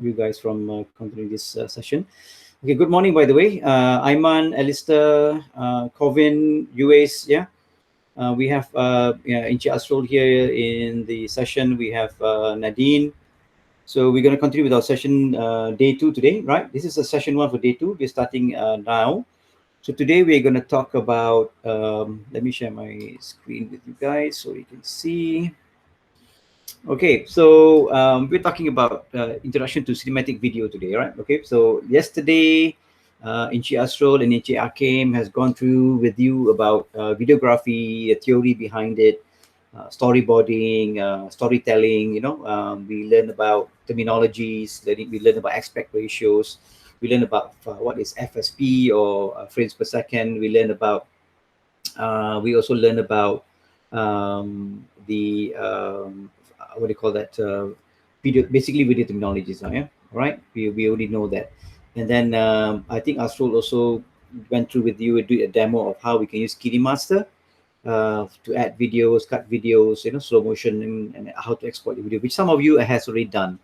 you guys from continuing this session. Okay, good morning, by the way. Aiman, Alistair, Covin, Uwais, yeah. We have Inchi Asrul here in the session. We have Nadine. So we're going to continue with our session day 2 today, right? This is a session 1 for day 2. We're starting now. So today we're going to talk about, let me share my screen with you guys so you can see. Okay, so we're talking about introduction to cinematic video today, right? Okay, so yesterday, Inchi Asrol and Inchi Akim has gone through with you about videography, the theory behind it, storyboarding, storytelling. We learn about terminologies, we learn about aspect ratios, we learn about what is FSP or frames per second. We also learn about the what do you call that? Basically video terminologies. Yeah, right. We already know that. And then I think Astrol also went through with you a demo of how we can use KineMaster to add videos, cut videos, slow motion, and how to export the video, which some of you has already done.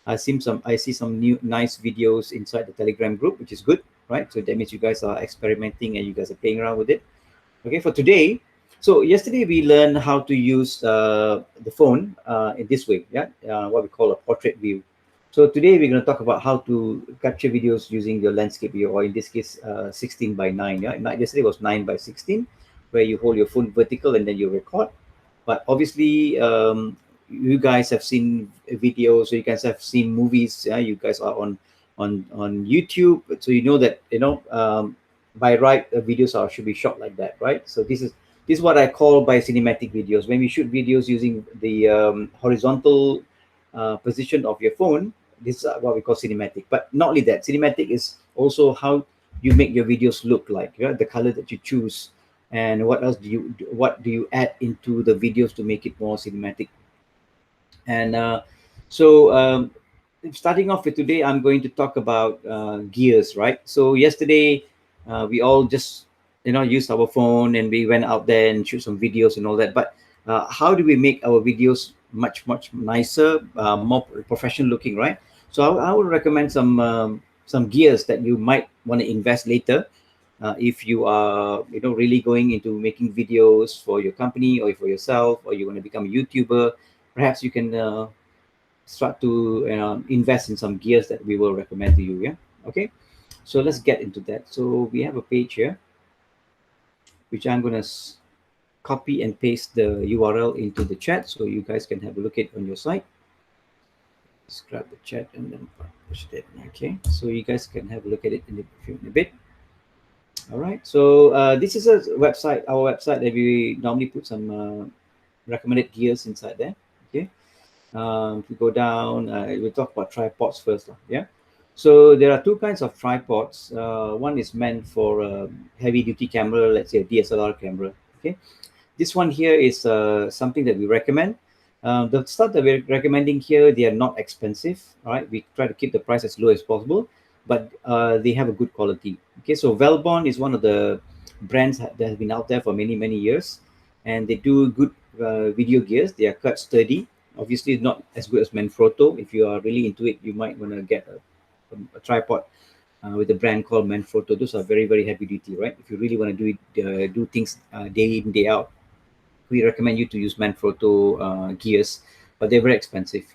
I see some new nice videos inside the Telegram group, which is good, right? So that means you guys are experimenting and you guys are playing around with it. Okay, for today, so yesterday we learned how to use the phone in this way, yeah, what we call a portrait view. So today we're going to talk about how to capture videos using your landscape view, or in this case, 16:9. Yeah, yesterday was 9:16, where you hold your phone vertical and then you record. But obviously, you guys have seen videos, so you guys have seen movies. Yeah, you guys are on YouTube, so you know that by right, videos should be shot like that, right? So this is what I call by cinematic videos. When we shoot videos using the horizontal position of your phone, this is what we call cinematic. But not only that, cinematic is also how you make your videos look like, the color that you choose, and what else what do you add into the videos to make it more cinematic. And starting off with today, I'm going to talk about gears, right? So yesterday, we all just used our phone and we went out there and shoot some videos and all that. But how do we make our videos much nicer, more professional looking, right? So I would recommend some gears that you might want to invest later. If you are really going into making videos for your company or for yourself, or you want to become a YouTuber, perhaps you can start to invest in some gears that we will recommend to you. Yeah. Okay. So let's get into that. So we have a page here, which I'm gonna copy and paste the URL into the chat so you guys can have a look at it on your site. Let's grab the chat and then push it. Okay. So you guys can have a look at it in a bit. All right. So this is a website, our website, that we normally put some recommended gears inside there. Okay. If we go down, we'll talk about tripods first. Yeah. So there are two kinds of tripods. One is meant for a heavy-duty camera, let's say a DSLR camera. Okay. This one here is something that we recommend. The stuff that we're recommending here, they are not expensive. All right. We try to keep the price as low as possible, but they have a good quality. Okay. So Velbon is one of the brands that has been out there for many years, and they do good video gears. They are quite sturdy. Obviously not as good as Manfrotto. If you are really into it, you might want to get a tripod with a brand called Manfrotto. Those are very heavy duty, right? If you really want to do things day in, day out, we recommend you to use Manfrotto gears, but they're very expensive.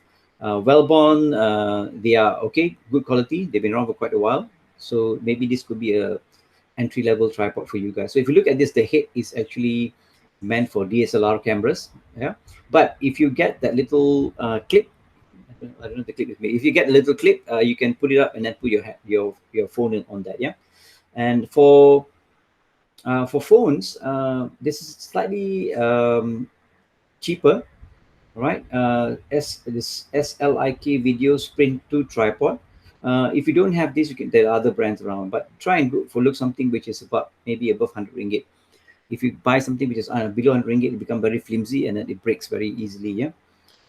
Velbon, they are okay, good quality. They've been around for quite a while, so maybe this could be a entry-level tripod for you guys. So if you look at this, the head is actually meant for DSLR cameras. Yeah, but if you get that little clip, I don't know the clip with me. If you get a little clip, you can put it up and then put your phone on that. Yeah, and for phones, this is slightly cheaper, right? This SLIK Video Sprint 2 tripod. If you don't have this, there are other brands around, but try and look something which is about maybe above 100 ringgit. If you buy something which is below 100 ringgit, it becomes very flimsy and then it breaks very easily. Yeah.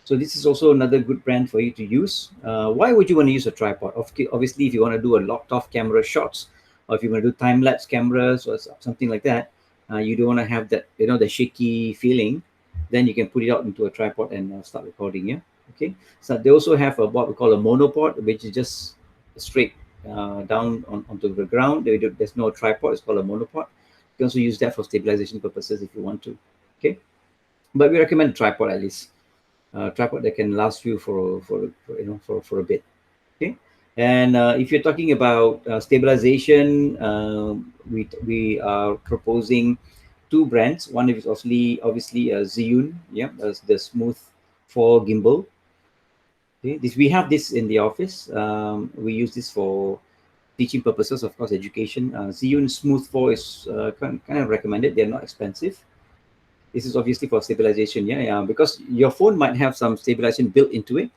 So this is also another good brand for you to use. Why would you want to use a tripod? Obviously, if you want to do a locked-off camera shots, or if you want to do time-lapse cameras or something like that, you don't want to have that, the shaky feeling. Then you can put it out into a tripod and start recording. Yeah. Okay, so they also have what we call a monopod, which is just straight down onto the ground. There's no tripod. It's called a monopod. You can also use that for stabilization purposes if you want to. Okay, but we recommend a tripod at least. Tripod that can last you for a bit. Okay, and if you're talking about stabilization, we are proposing two brands. One is obviously Zhiyun, yeah, the smooth 4 gimbal. Okay, this we have this in the office. We use this for teaching purposes, of course, education. Zhiyun Smooth 4 is kind of recommended. They're not expensive. This is obviously for stabilization, yeah, because your phone might have some stabilization built into it,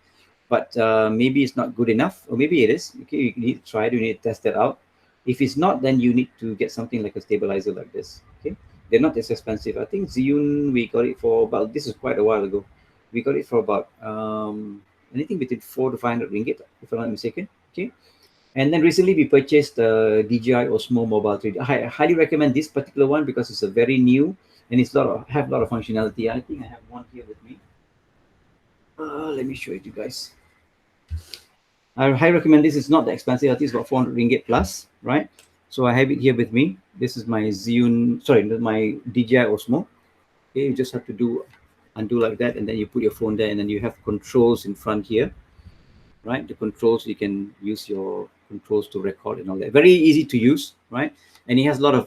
but maybe it's not good enough, or maybe it is. Okay, you need to try it. You need to test that out. If it's not, then you need to get something like a stabilizer like this. Okay, they're not as expensive. I think Zhiyun we got it for about, this is quite a while ago. We got it for about anything between 400 to 500 ringgit, if I'm not mistaken. Okay, and then recently we purchased the DJI Osmo Mobile 3D. I highly recommend this particular one because it's a very new and it's have a lot of functionality. I think I have one here with me. Let me show it to you guys. I highly recommend this. It's not that expensive. I think it's about 400 ringgit plus, right? So I have it here with me. This is my my DJI Osmo. Okay, you just have to undo like that, and then you put your phone there, and then you have controls in front here, right? The controls, you can use your controls to record and all that. Very easy to use, right? And it has a lot of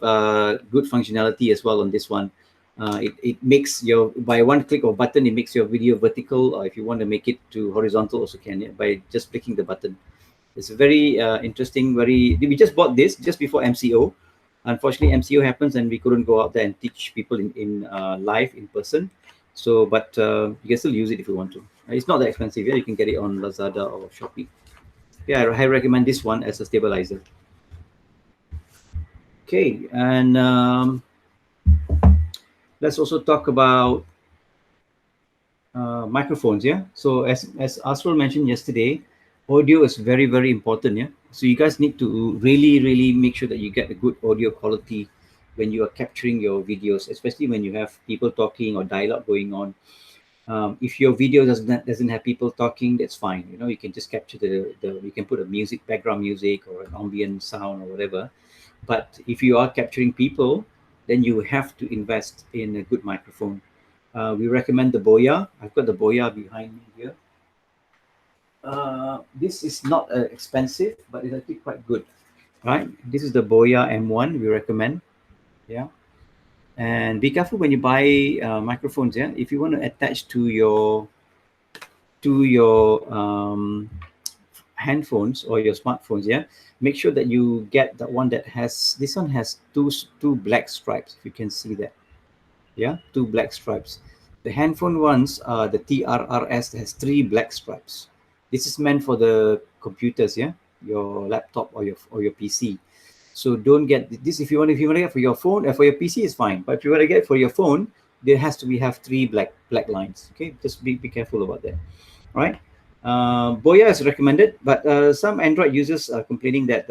good functionality as well on this one. It makes by one click of button, it makes your video vertical, or if you want to make it to horizontal also can, yeah, by just clicking the button. It's very interesting. We just bought this just before MCO. Unfortunately, MCO happens and we couldn't go out there and teach people in live in person. So, but you can still use it if you want to. It's not that expensive. Yeah, you can get it on Lazada or Shopee. Yeah, I recommend this one as a stabilizer. Okay, and let's also talk about microphones. Yeah, so as Asrul mentioned yesterday, audio is very important. Yeah, so you guys need to really make sure that you get a good audio quality when you are capturing your videos, especially when you have people talking or dialogue going on. If your video doesn't have people talking, that's fine. You know, you can just capture you can put a background music or an ambient sound or whatever. But if you are capturing people, then you have to invest in a good microphone. We recommend the Boya. I've got the Boya behind me here. This is not expensive, but it's actually quite good, right? This is the Boya M1 we recommend. Yeah. And be careful when you buy microphones. Yeah, if you want to attach to your handphones or your smartphones, yeah, make sure that you get the one that has, this one has two black stripes, if you can see that. Yeah, two black stripes. The handphone ones, the TRRS, has 3 black stripes. This is meant for the computers, yeah, your laptop or your PC. So don't get this. If you want to get for your phone, for your PC is fine, but if you want to get for your phone, there has to have 3 black lines. Okay, just be careful about that. All right. Boya is recommended, but some Android users are complaining that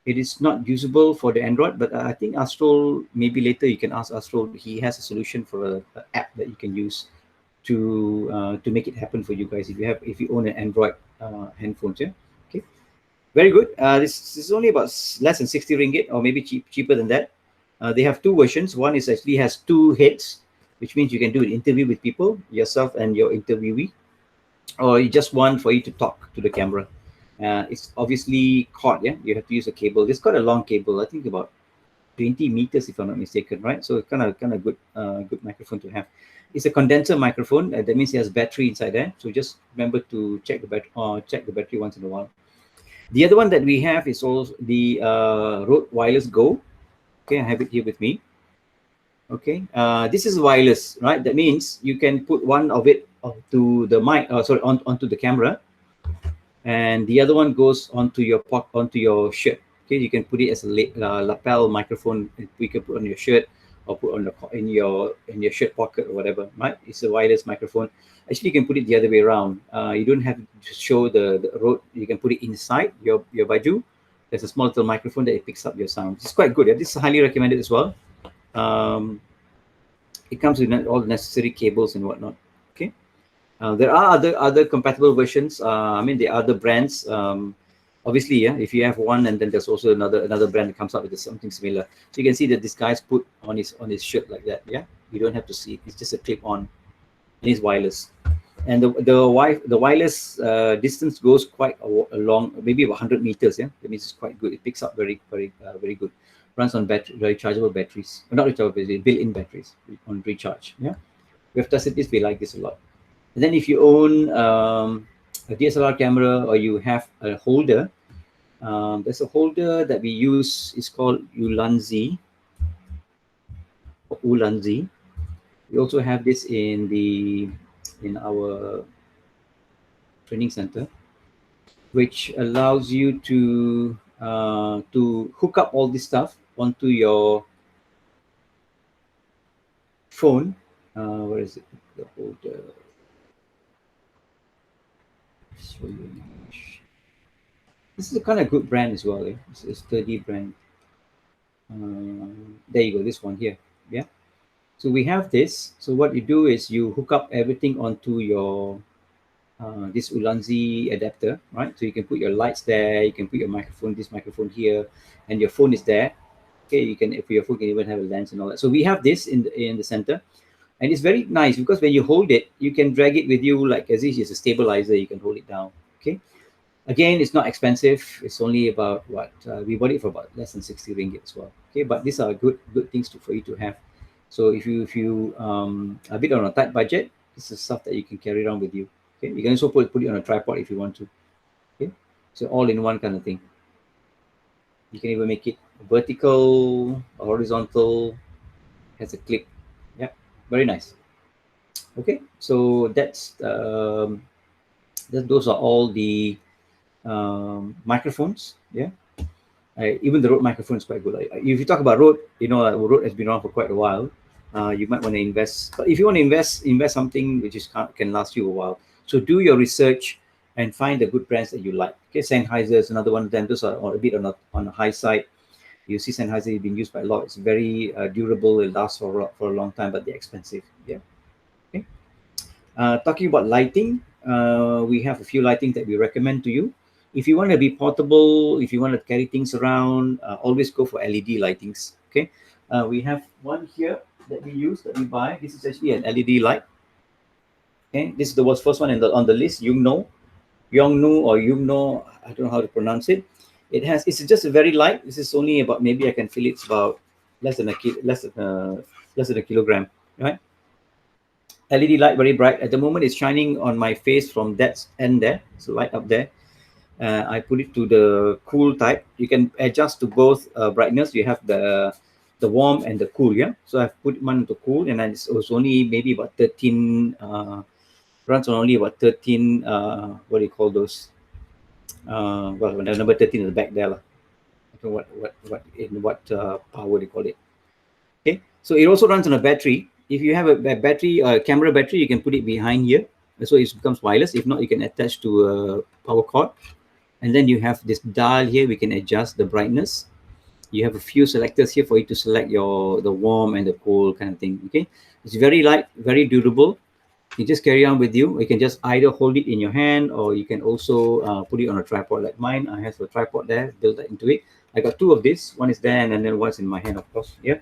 it is not usable for the Android. But I think Astral, maybe later you can ask Astral. He has a solution for an app that you can use to make it happen for you guys if you own an Android handphone. Yeah. Okay. Very good. This is only about less than 60 ringgit, or maybe cheaper than that. They have 2 versions. One is actually has 2 heads, which means you can do an interview with people, yourself and your interviewee, or you just want for you to talk to the camera. It's obviously cord, yeah. You have to use a cable. It's got a long cable, I think about 20 meters if I'm not mistaken, right? So it's kind of good good microphone to have. It's a condenser microphone. That means it has battery inside there. So just remember to check the battery once in a while. The other one that we have is also the Rode Wireless Go. Okay, I have it here with me. Okay, this is wireless, right? That means you can put one of it onto the mic, onto the camera, and the other one goes onto your shirt. Okay, you can put it as a lapel microphone. We can put on your shirt or put on in your shirt pocket or whatever. Right? It's a wireless microphone. Actually, you can put it the other way around. You don't have to show the road. You can put it inside your baju. There's a small little microphone that it picks up your sound. It's quite good. Yeah? This is highly recommended as well. It comes with all the necessary cables and whatnot. Okay. There are other compatible versions. I mean, the other brands. Obviously, yeah. If you have one, and then there's also another brand that comes out with something similar. So you can see that this guy's put on his shirt like that. Yeah, you don't have to see it. It's just a clip on, and it's wireless. And the wireless distance goes quite a long, maybe about 100 meters. Yeah, that means it's quite good. It picks up very good. Runs on rechargeable batteries, not rechargeable batteries, built-in batteries on recharge. Yeah, we have tested this. We like this a lot. And then if you own a DSLR camera, or you have a holder, there's a holder that we use. It's called Ulanzi. We also have this in our training center, which allows you to hook up all this stuff onto your phone. Where is it? The holder. Show you. This is a kind of good brand as well. Eh? It's a sturdy brand. There you go. This one here. Yeah. So we have this. So what you do is you hook up everything onto your this Ulanzi adapter, right? So you can put your lights there. You can put your microphone, this microphone here, and your phone is there. Okay, you can, if your phone can even have a lens and all that. So we have this in the center, and it's very nice because when you hold it, you can drag it with you like as if it's a stabilizer. You can hold it down. Okay. Again, it's not expensive. It's only about what we bought it for about less than 60 ringgit as well. Okay, but these are good things for you to have. So if you a bit on a tight budget, this is stuff that you can carry around with you. Okay, you can also put it on a tripod if you want to. Okay, so all in one kind of thing. You can even make it vertical, horizontal, has a clip. Yeah, very nice. Okay, so those are all the microphones. Yeah, even the Rode microphone is quite good. If you talk about Rode, Rode has been around for quite a while. You might want to invest, but if you want to invest something which can last you a while. So do your research and find the good brands that you like. Okay, Sennheiser is another one of them. Those are a bit on the high side. You see Sennheiser is being used by a lot. It's very durable. It lasts for a long time, but they're expensive. Yeah. Okay. Talking about lighting, we have a few lighting that we recommend to you. If you want to be portable, if you want to carry things around, always go for LED lightings. Okay, we have one here that that we buy. This is actually an LED light. Okay, this is the first one on the list. Yongnu or Yumno. I don't know how to pronounce it. It's just a very light. This is only about, maybe I can feel it's about less than a kilogram, right? LED light, very bright. At the moment, it's shining on my face from that end there. So light up there. I put it to the cool type. You can adjust to both brightness. You have the warm and the cool. Yeah. So I've put one to cool, and then it's only maybe about 13. Runs on only about 13. What do you call those? Well, the number 13 is the back there lah. I don't know what power they call it. Okay. So it also runs on a battery. If you have a battery, camera battery, you can put it behind here, so it becomes wireless. If not, you can attach to a power cord, and then you have this dial here. We can adjust the brightness. You have a few selectors here for you to select the warm and the cold kind of thing. Okay, it's very light, very durable. You just carry on with you. You can just either hold it in your hand, or you can also put it on a tripod like mine. I have a tripod there, built that into it. I got two of this. One is there, and then one's in my hand, of course. Yeah.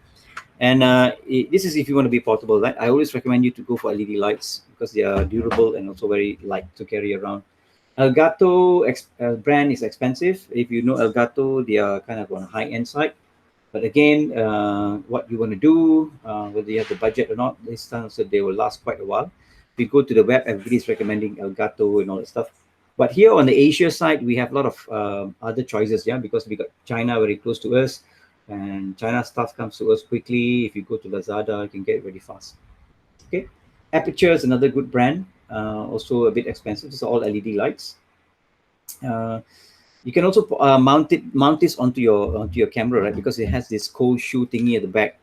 And this is if you want to be portable, right? I always recommend you to go for LED lights because they are durable and also very light to carry around. Elgato brand is expensive. If you know Elgato, they are kind of on a high-end side. But again, what you want to do, whether you have the budget or not, this time so they will last quite a while. If you go to the web, everybody's recommending Elgato and all that stuff. But here on the Asia side, we have a lot of other choices, yeah, because we got China very close to us, and China stuff comes to us quickly. If you go to Lazada, you can get it really fast. Okay, Aperture is another good brand, also a bit expensive. These are all LED lights. You can also mount this onto your camera, right? Because it has this cold shoe thingy at the back.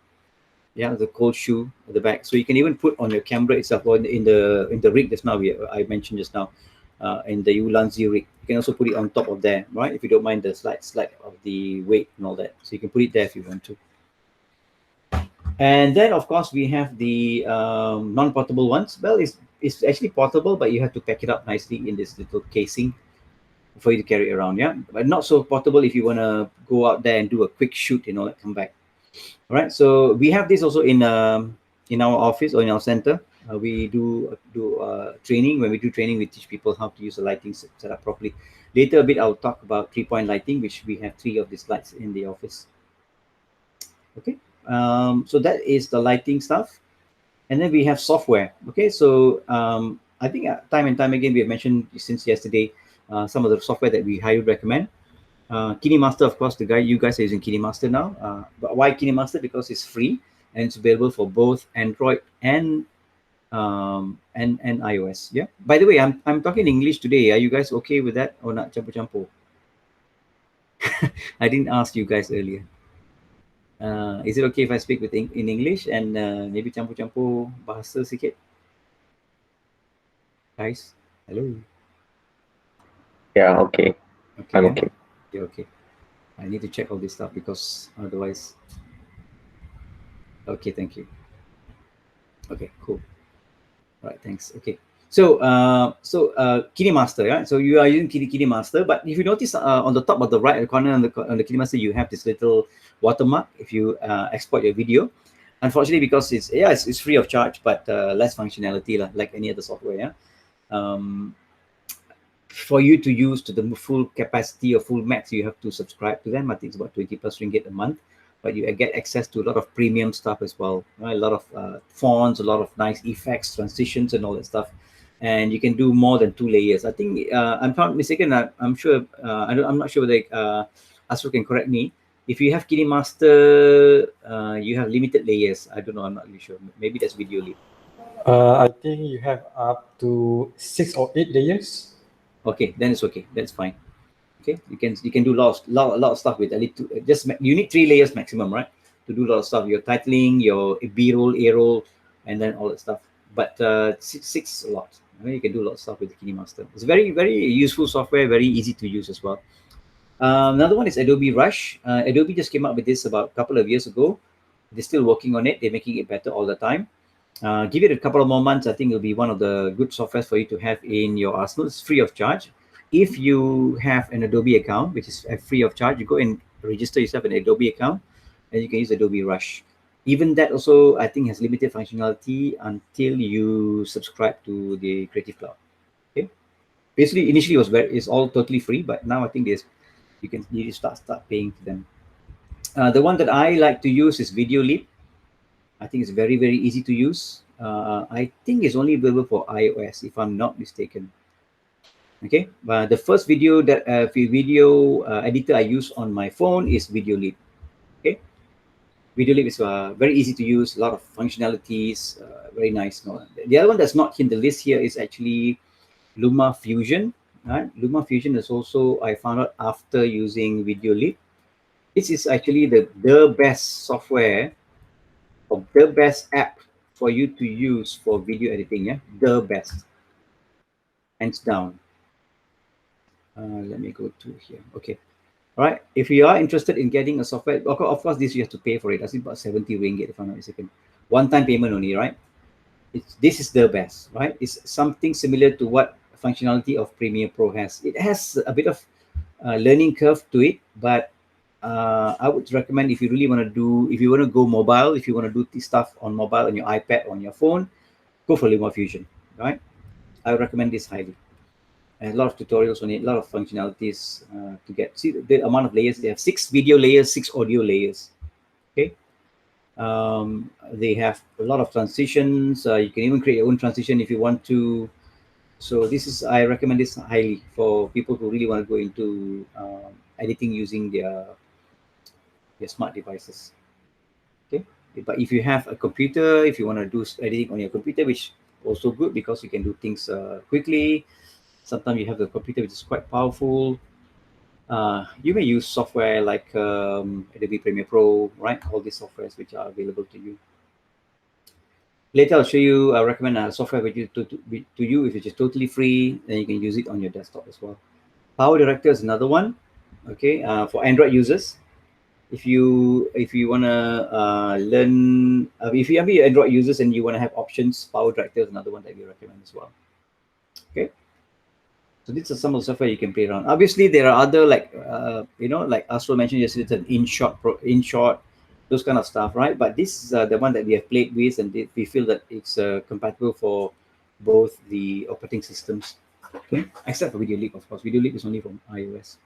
Yeah, the cold shoe at the back. So you can even put on your camera itself, or in the rig just now I mentioned just now, in the Ulanzi rig. You can also put it on top of there, right? If you don't mind the slide of the weight and all that. So you can put it there if you want to. And then of course we have the non-portable ones. Well, it's actually portable, but you have to pack it up nicely in this little casing for you to carry around. Yeah, but not so portable if you want to go out there and do a quick shoot, you know, like come back. All right, so we have this also in our office or in our center. We do training. When we do training, we teach people how to use the lighting set up properly. Later a bit, I'll talk about 3-point lighting, which we have 3 of these lights in the office. Okay, so that is the lighting stuff, and then we have software. Okay, so I think time and time again we have mentioned since yesterday some of the software that we highly recommend. KineMaster, of course, you guys are using KineMaster now. But why KineMaster? Because it's free and it's available for both Android and iOS. Yeah. By the way, I'm talking English today. Are you guys okay with that or not? Campur-campur. I didn't ask you guys earlier. Is it okay if I speak in English and maybe campur-campur bahasa sikit? Guys, hello. Yeah, okay. Okay, I'm yeah. okay. Yeah, okay. I need to check all this stuff because otherwise. Okay, thank you. Okay, cool. All right, thanks. Okay. So KineMaster, yeah. So you are using KineMaster, but if you notice on the top of the right corner on the KineMaster, you have this little watermark if you export your video. Unfortunately, because it's free of charge, but less functionality like any other software. Yeah. For you to use to the full capacity or full max, you have to subscribe to them. I think it's about 20 plus ringgit a month, but you get access to a lot of premium stuff as well, right? A lot of fonts, a lot of nice effects, transitions, and all that stuff. And you can do more than 2 layers. I think I'm not mistaken. I'm sure. I'm not sure whether Asru can correct me. If you have KineMaster, you have limited layers. I don't know. I'm not really sure. Maybe that's video lib. I think you have up to 6 or 8 layers. Okay, then it's okay. That's fine. Okay, you can do a lot of stuff with at least you need 3 layers maximum, right? To do a lot of stuff. Your titling, your B-roll, A-roll, and then all that stuff. But six a lot. I mean, you can do a lot of stuff with the KineMaster. It's very useful software, very easy to use as well. Another one is Adobe Rush. Adobe just came up with this about a couple of years ago. They're still working on it. They're making it better all the time. Give it a couple of more months. I think it'll be one of the good softwares for you to have in your arsenal. It's free of charge. If you have an Adobe account, which is free of charge, you go and register yourself an Adobe account, and you can use Adobe Rush. Even that also, I think, has limited functionality until you subscribe to the Creative Cloud. Okay. Basically, initially it's all totally free, but now I think you start paying to them. The one that I like to use is Videolib. I think it's very easy to use. I think it's only available for iOS, if I'm not mistaken. Okay, the first video editor I use on my phone is Videolib. Okay, Videolib is very easy to use, a lot of functionalities, very nice. No, the other one that's not in the list here is actually Luma Fusion. Right? Luma Fusion is also, I found out after using Videolib. This is actually the best software or the best app for you to use for video editing. Yeah, the best, hands down. Let me go to here. Okay. All right. If you are interested in getting a software, of course, this you have to pay for it. I think about 70 ringgit, if I'm not mistaken. One-time payment only, right? This is the best, right? It's something similar to what functionality of Premiere Pro has. It has a bit of learning curve to it, but I would recommend if you really want to if you want to go mobile, if you want to do this stuff on mobile, on your iPad, on your phone, go for Luma Fusion, right? I would recommend this highly. And a lot of tutorials on it, a lot of functionalities to get. See the amount of layers. They have 6 video layers, 6 audio layers. Okay. They have a lot of transitions. You can even create your own transition if you want to. So I recommend this highly for people who really want to go into editing using their smart devices. Okay. But if you have a computer, if you want to do editing on your computer, which also good because you can do things quickly. Sometimes you have the computer which is quite powerful. You may use software like Adobe Premiere Pro, right? All these softwares which are available to you. Later, I'll show you. I recommend a software which to you if it's totally free, then you can use it on your desktop as well. Power Director is another one. Okay, for Android users. if you wanna learn, if you have Android users and you wanna have options, Power Director is another one that we recommend as well. Okay. So these are some of the software you can play around. Obviously, there are other like like Astro mentioned yesterday, it's an InShot, those kind of stuff, right? But this is the one that we have played with, and we feel that it's compatible for both the operating systems. Okay, except for Video Leap, of course. Video Leap is only from iOS.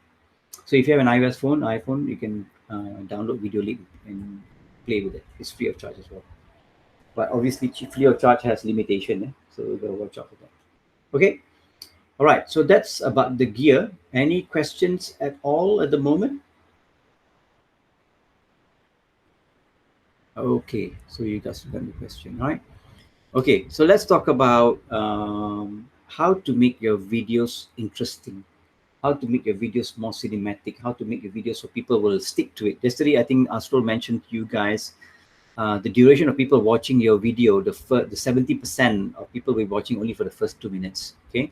So if you have an iOS iPhone, you can download Video Leap and play with it. It's free of charge as well. But obviously, free of charge has limitation, so you gotta watch out for that. Okay. All right, so that's about the gear. Any questions at all at the moment? Okay, so you guys got the question, all right? Okay, so let's talk about how to make your videos interesting, how to make your videos more cinematic, how to make your videos so people will stick to it. Yesterday, I think Astro mentioned to you guys the duration of people watching your video, the 70% of people will be watching only for the first 2 minutes, okay?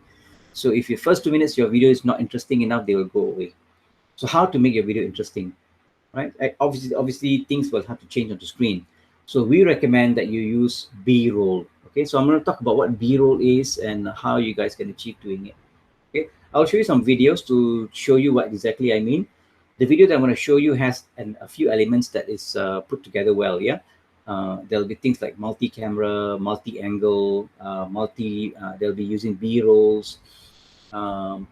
So if your first 2 minutes, your video is not interesting enough, they will go away. So how to make your video interesting, right? Obviously things will have to change on the screen. So we recommend that you use B-roll. Okay, so I'm going to talk about what B-roll is and how you guys can achieve doing it. Okay, I'll show you some videos to show you what exactly I mean. The video that I'm going to show you has a few elements that is put together well. Yeah, there'll be things like multi-camera, multi-angle, they'll be using B-rolls. Um,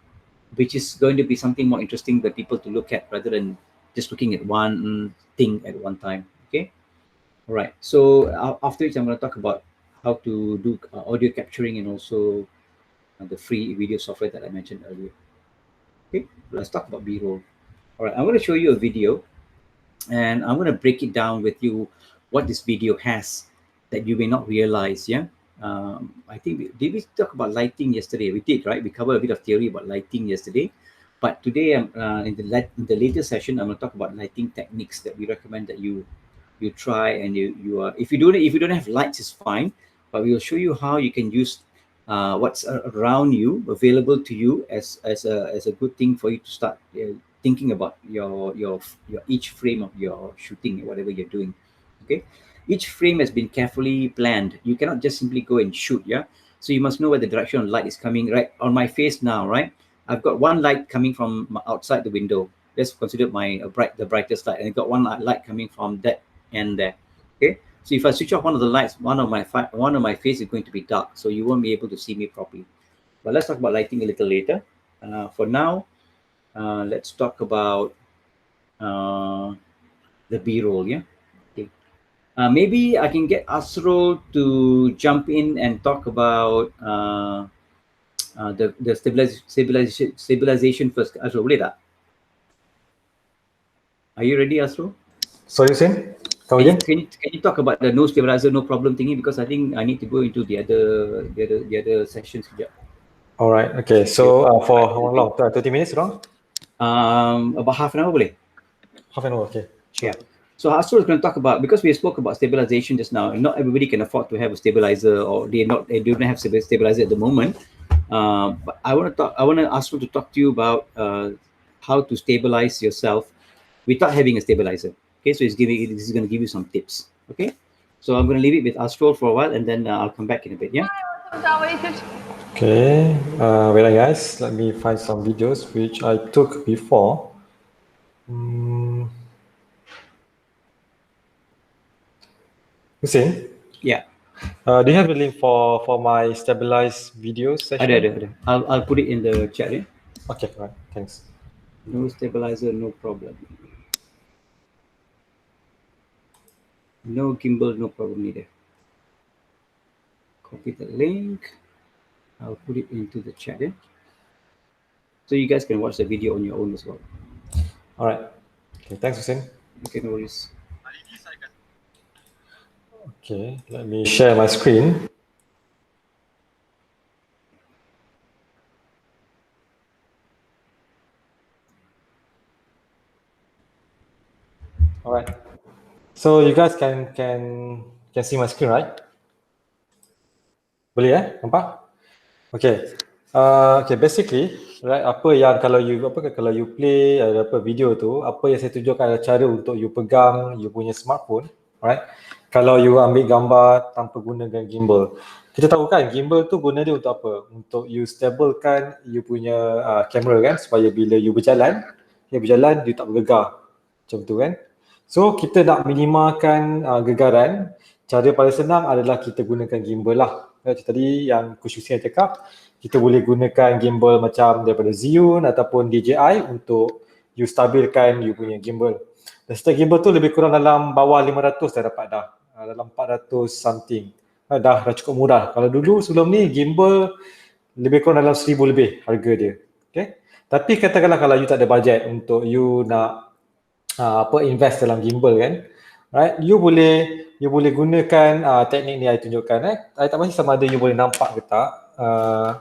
which is going to be something more interesting for people to look at rather than just looking at one thing at one time. Okay. All right. So after which I'm going to talk about how to do audio capturing and also the free video software that I mentioned earlier. Okay. Let's talk about B-roll. All right. I'm going to show you a video and I'm going to break it down with you what this video has that you may not realize. Yeah. I think did we talk about lighting yesterday? We did, right? We covered a bit of theory about lighting yesterday, but today in the latest session, I'm going to talk about lighting techniques that we recommend that you try and if you don't have lights, it's fine, but we will show you how you can use what's around you available to you as a good thing for you to start thinking about your each frame of your shooting, whatever you're doing. Okay, each frame has been carefully planned. You cannot just simply go and shoot. Yeah, so you must know where the direction of light is coming. Right on my face now, right, I've got one light coming from outside the window. That's considered my the brightest light, and I got one light coming from that end there. Okay, so if I switch off one of the lights, one of my face is going to be dark, so you won't be able to see me properly. But let's talk about lighting a little later. For now, let's talk about uh, the B-roll. Yeah. Okay. Maybe I can get Asro to jump in and talk about the stabilization first. Asro, boleh tak? Are you ready, Asro? Sorry, Hussein? Come Can you, again? can you can you talk about the no stabilizer, no problem thingy? Because I think I need to go into the other sessions. Yeah. All right. Okay. So for how long? 30 minutes long? About half an hour, boleh? Half an hour. Okay. Sure. Yeah. So Hasro is going to talk about, because we spoke about stabilization just now, and not everybody can afford to have a stabilizer, or they don't have stabilizer at the moment. But I want to ask you to talk to you about how to stabilize yourself without having a stabilizer. Okay, so this is going to give you some tips. Okay, so I'm going to leave it with Astro for a while, and then I'll come back in a bit. Yeah. Okay. Wait, guys. Let me find some videos which I took before. Hussein? Yeah. Do you have a link for my stabilized video session? Ada. I'll put it in the chat. Yeah. Okay, right. Thanks. No stabilizer, no problem. No gimbal, no problem either. Copy the link. I'll put it into the chat. Yeah? So you guys can watch the video on your own as well. All right. Okay, thanks, Hussein. Okay, no worries. Okay, let me share my screen. All right. So you guys can see my screen, right? Boleh ya? Nampak? Okay. Okay, basically, right, apa yang kalau you play video tu, apa yang saya tunjukkan adalah cara untuk you pegang you punya smartphone, right? Kalau you ambil gambar tanpa gunakan gimbal. Kita tahu kan gimbal tu guna dia untuk apa? Untuk you stablekan you punya kamera kan, supaya bila you berjalan you tak bergegar. Macam tu kan? So kita nak minimalkan gegaran. Cara paling senang adalah kita gunakan gimbal lah. Tadi yang Coach Hussein cakap, kita boleh gunakan gimbal macam daripada Zhiyun ataupun DJI untuk you stabilkan you punya gimbal. Dan setiap gimbal tu lebih kurang dalam bawah 500 dah dapat dah. Dalam 400 something. Dah cukup murah. Kalau dulu sebelum ni gimbal lebih kurang dalam 1000 lebih harga dia. Okay? Tapi katakanlah kalau you tak ada bajet untuk you nak invest dalam gimbal kan, right? You boleh gunakan teknik ni saya tunjukkan. Saya tak pasti sama ada you boleh nampak ke tak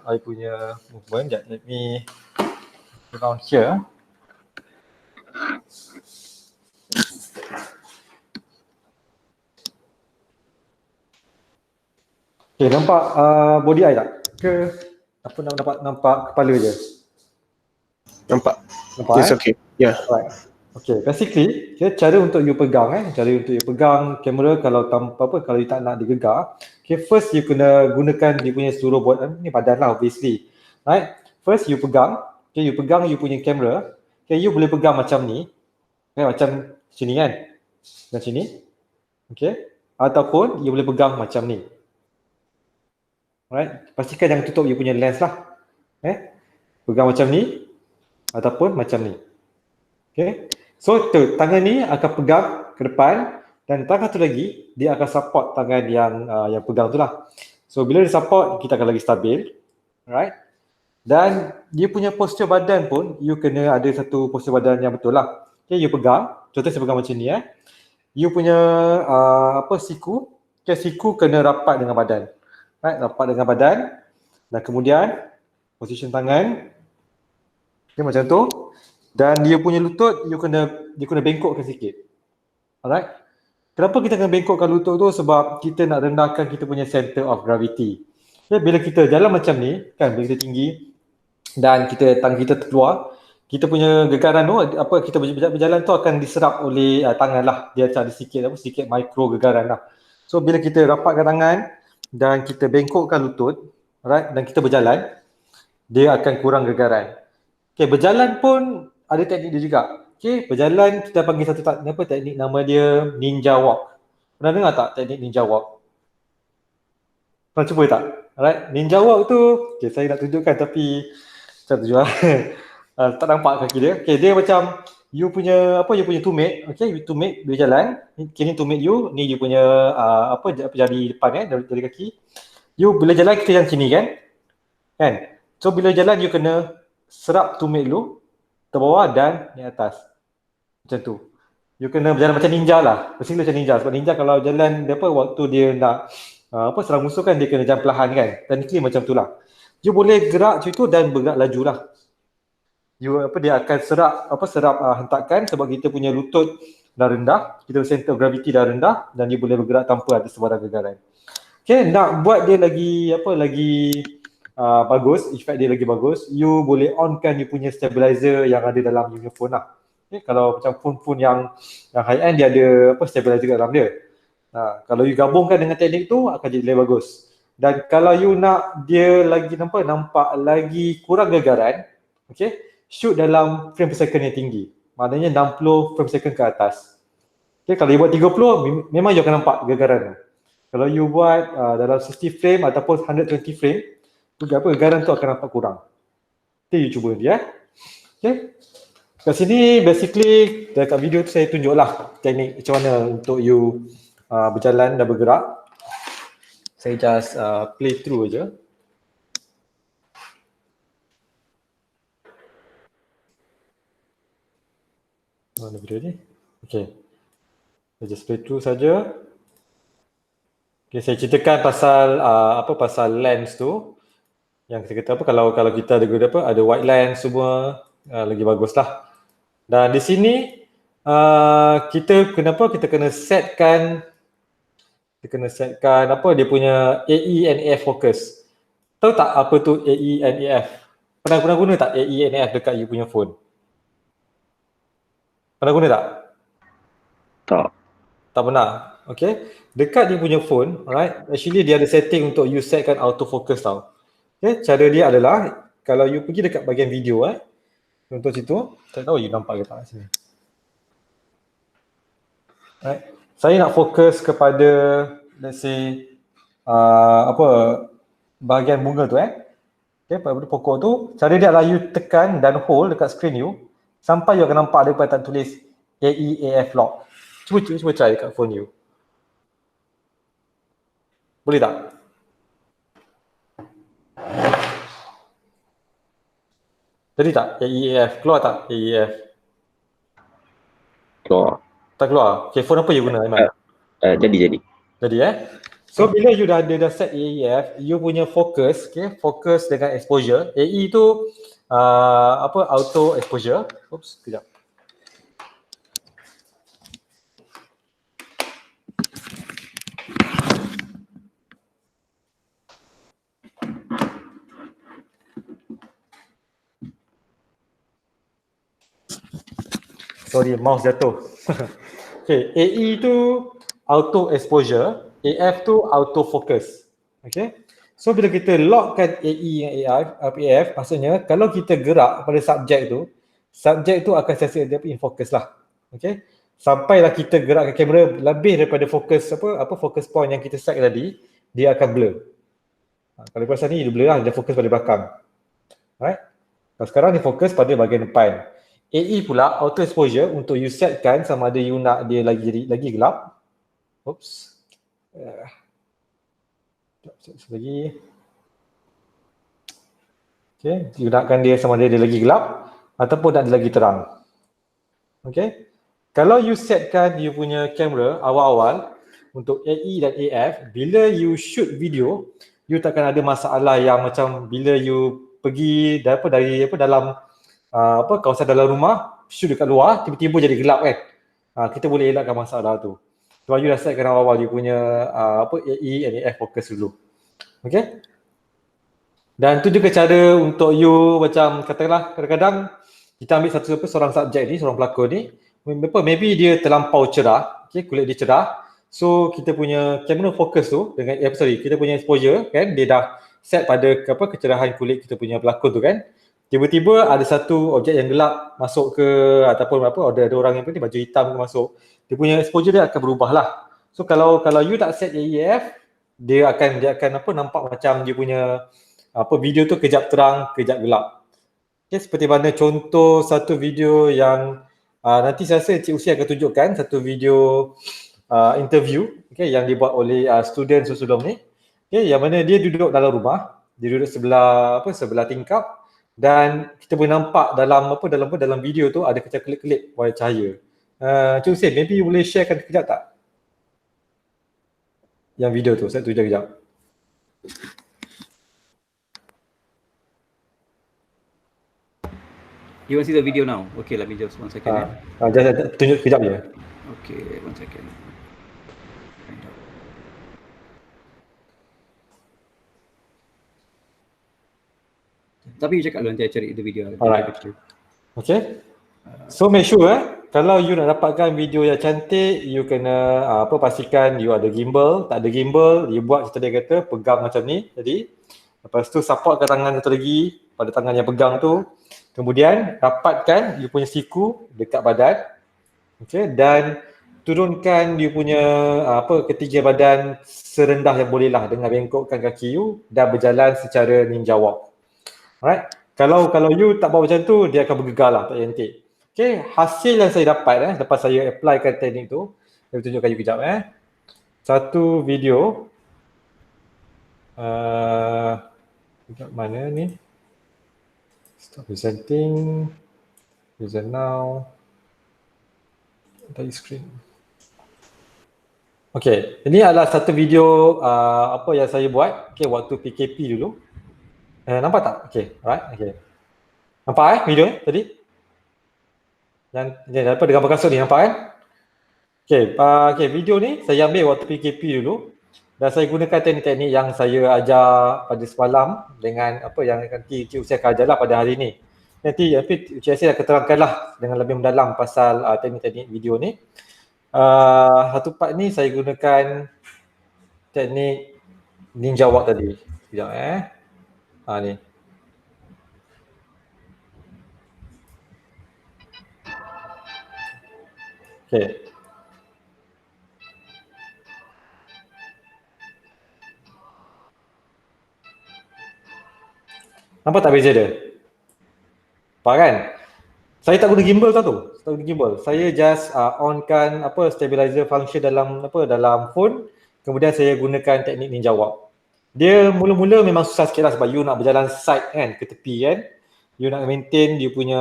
I punya movement. Sekejap, let me around here. Okay, nampak body eye tak? Ke apa nampak kepala je? Nampak. Nampak It's okay. Yeah. Right. Okay, basically, cara untuk you pegang cara untuk you pegang kamera kalau kalau you tak nak digegar, okay, first you kena gunakan you punya seluruh ni badan lah obviously. Right? First you pegang, okay, you pegang you punya kamera, okay, you boleh pegang macam ni. Okay, macam sini kan? Macam sini. Okay? Ataupun you boleh pegang macam ni. Right? Pastikan jangan tutup you punya lens lah. Pegang macam ni ataupun macam ni. Okay? So tangan ni akan pegang ke depan dan tangan tu lagi dia akan support tangan yang pegang tu lah. So bila dia support kita akan lagi stabil, right? Dan dia punya posture badan pun you kena ada satu posture badan yang betul lah. Okay, you pegang, contoh saya pegang macam ni You punya siku, okay, siku kena rapat dengan badan. Right, rapat dengan badan dan kemudian position tangan okay, macam tu. Dan dia punya lutut dia kena bengkokkan sikit. Alright. Kenapa kita kena bengkokkan lutut tu? Sebab kita nak rendahkan kita punya center of gravity. Okay, bila kita jalan macam ni, kan, bila kita tinggi dan tangan kita terkeluar, kita punya gegaran tu kita berjalan tu akan diserap oleh tangan lah. Dia ada sikit mikro gegaran lah. So bila kita rapatkan tangan dan kita bengkokkan lutut, alright, dan kita berjalan, dia akan kurang gegaran. Okay, berjalan pun ada teknik dia juga. Okay, berjalan kita panggil satu teknik nama dia ninja walk. Pernah dengar tak teknik ninja walk? Pernah cuba tak? Alright, ninja walk tu, okay, saya nak tunjukkan tapi saya tunjuk tak nampak kaki dia. Okay, dia macam you punya tumit, okay, tumit dia jalan, kini tumit you, ni you punya jari depan jari kaki. You bila jalan kita yang sini kan? So bila jalan you kena serap tumit lu terbawah dan di atas. Macam tu. You kena berjalan macam ninja lah. Mesti macam ninja. Sebab ninja kalau jalan waktu dia nak serang musuh kan dia kena jalan perlahan kan. Technically macam tu lah. You boleh gerak macam tu dan bergerak laju lah. Dia akan serap hentakan sebab kita punya lutut dah rendah, kita center of gravity dah rendah dan dia boleh bergerak tanpa ada sebarang gegaran. Okay, nak buat dia lagi bagus, effect dia lagi bagus, you boleh onkan you punya stabilizer yang ada dalam your phone lah. Okay, kalau macam phone yang high end dia ada stabilizer kat dalam dia. Kalau you gabungkan dengan teknik tu akan jadi lebih bagus. Dan kalau you nak dia lagi nampak lagi kurang gegaran, okay, shoot dalam frame per second yang tinggi. Maknanya 60 frame per second ke atas. Okay, kalau you buat 30 memang you akan nampak gegaran. Kalau you buat dalam 60 frame ataupun 120 frame, gegaran tu akan nampak kurang. Nanti you cuba dia. Okay. Kat sini basically dekat video tu saya tunjuklah teknik macam mana untuk you berjalan dan bergerak. Saya just play through je. Mana video ni? Okay. Saya just play through saja. Okay, saya ceritakan pasal lens tu. Yang saya kata kalau kita ada wide lens semua lagi baguslah. Dan di sini kita kena setkan dia punya AE and AF focus. Tahu tak apa tu AE&AF? Pernah guna tak AE&AF dekat you punya phone? Pernah guna tak? Tak. Tak pernah. Okay. Dekat you punya phone, alright, actually dia ada setting untuk you setkan autofocus tau. Okay, cara dia adalah kalau you pergi dekat bahagian video, contoh situ, tak tahu you nampak ke tak kat sini. Right. Saya nak fokus kepada, let's say, bahagian bunga tu okay, pada pokok tu, cara dia adalah you tekan dan hold dekat screen you sampai you akan nampak ada perkataan tulis AEAF lock. Cuba try dekat phone you. Boleh tak? Jadi tak? AEAF. Keluar tak AEAF? Keluar. Tak keluar? Okay, phone apa you guna, Aiman? Jadi. Jadi so bila you dah set AEF, you punya fokus, okay, fokus dengan exposure. AE tu auto exposure. Oops, kejap. Sorry, mouse jatuh. Okay, AE tu auto exposure, AF tu auto focus. Okay. So bila kita lockkan AE dengan AF, maksudnya kalau kita gerak pada subjek tu akan sentiasa dia in focus lah. Okay. Sampailah kita gerakkan kamera lebih daripada fokus fokus point yang kita set tadi, dia akan blur. Kalau pasal ni dia blur lah, dia fokus pada belakang. Alright. Kalau sekarang dia fokus pada bahagian depan. AE pula auto exposure untuk you setkan sama ada you nak dia lagi gelap. Oops. Lagi. Okay, you nakkan dia sama ada dia lagi gelap ataupun nak dia lagi terang. Okay. Kalau you setkan you punya kamera awal-awal untuk AE dan AF, bila you shoot video, you takkan ada masalah yang macam bila you pergi dalam kawasan dalam rumah, shoot dekat luar, tiba-tiba jadi gelap kan. Kita boleh elakkan masalah tu. Sebab you dah setkan awal you punya AE and AF focus dulu. Okay. Dan tu juga cara untuk you macam katakanlah kadang-kadang kita ambil seorang subjek ni, seorang pelakon ni, maybe dia terlampau cerah, okay, kulit dia cerah. So kita punya camera focus tu dengan kita punya exposure kan, dia dah set pada kecerahan kulit kita punya pelakon tu kan. Tiba-tiba ada satu objek yang gelap masuk ke ataupun ada orang yang baju hitam ke masuk, dia punya exposure dia akan berubah lah. So kalau you tak set AEF, dia akan nampak macam dia punya video tu kejap terang, kejap gelap. Okay, seperti mana contoh satu video yang nanti saya rasa Cik Usi akan tunjukkan satu video interview, okay, yang dibuat oleh student sebelum ni. Okay, yang mana dia duduk dalam rumah, dia duduk sebelah tingkap. Dan kita boleh nampak dalam video tu ada kelip-kelip warna cahaya. Cik Hussein, maybe you boleh sharekan kejap tak? Yang video tu, saya tunjuk kejap. You want to see the video now? Okay, let me just 1 second. Tunjuk kejap je. Okay, 1 second. Tapi you cakap dulu, nanti I cari the video. Alright. Okay. So make sure kalau you nak dapatkan video yang cantik, you kena pastikan you ada gimbal. Tak ada gimbal, you buat macam dia kata, pegang macam ni tadi. Lepas tu supportkan tangan satu lagi pada tangan yang pegang tu. Kemudian rapatkan you punya siku dekat badan. Okay, dan turunkan you punya ketiga badan serendah yang boleh lah dengan bengkokkan kaki you dan berjalan secara ninja walk. Alright. Kalau you tak buat macam tu, dia akan bergegar lah, tak cantik. Okay, hasil yang saya dapat lepas saya applykan teknik tu, saya tunjukkan you kejap satu video. Dekat mana ni? Stop presenting. Present now. Dari screen. Okay, ini adalah satu video yang saya buat, okay, waktu PKP dulu. Nampak tak? Okay, alright, okay. Nampak video ni tadi? Yang dapat dengan kasut ni, nampak kan? Okay, video ni saya ambil waktu PKP dulu. Dan saya gunakan teknik-teknik yang saya ajar pada semalam dengan apa yang nanti Cik Usia akan ajarlah pada hari ni. Nanti Cik Usia akan terangkanlah dengan lebih mendalam pasal teknik-teknik video ni. Satu part ni saya gunakan teknik ninja walk tadi. Sekejap ni. Okay. Nampak tak beza dia? Nampak kan? Saya tak guna gimbal tu. Tak guna gimbal. Saya just onkan stabilizer function dalam phone. Kemudian saya gunakan teknik ninja walk. Dia mula-mula memang susah sikit lah sebab you nak berjalan side kan, ke tepi kan. You nak maintain dia punya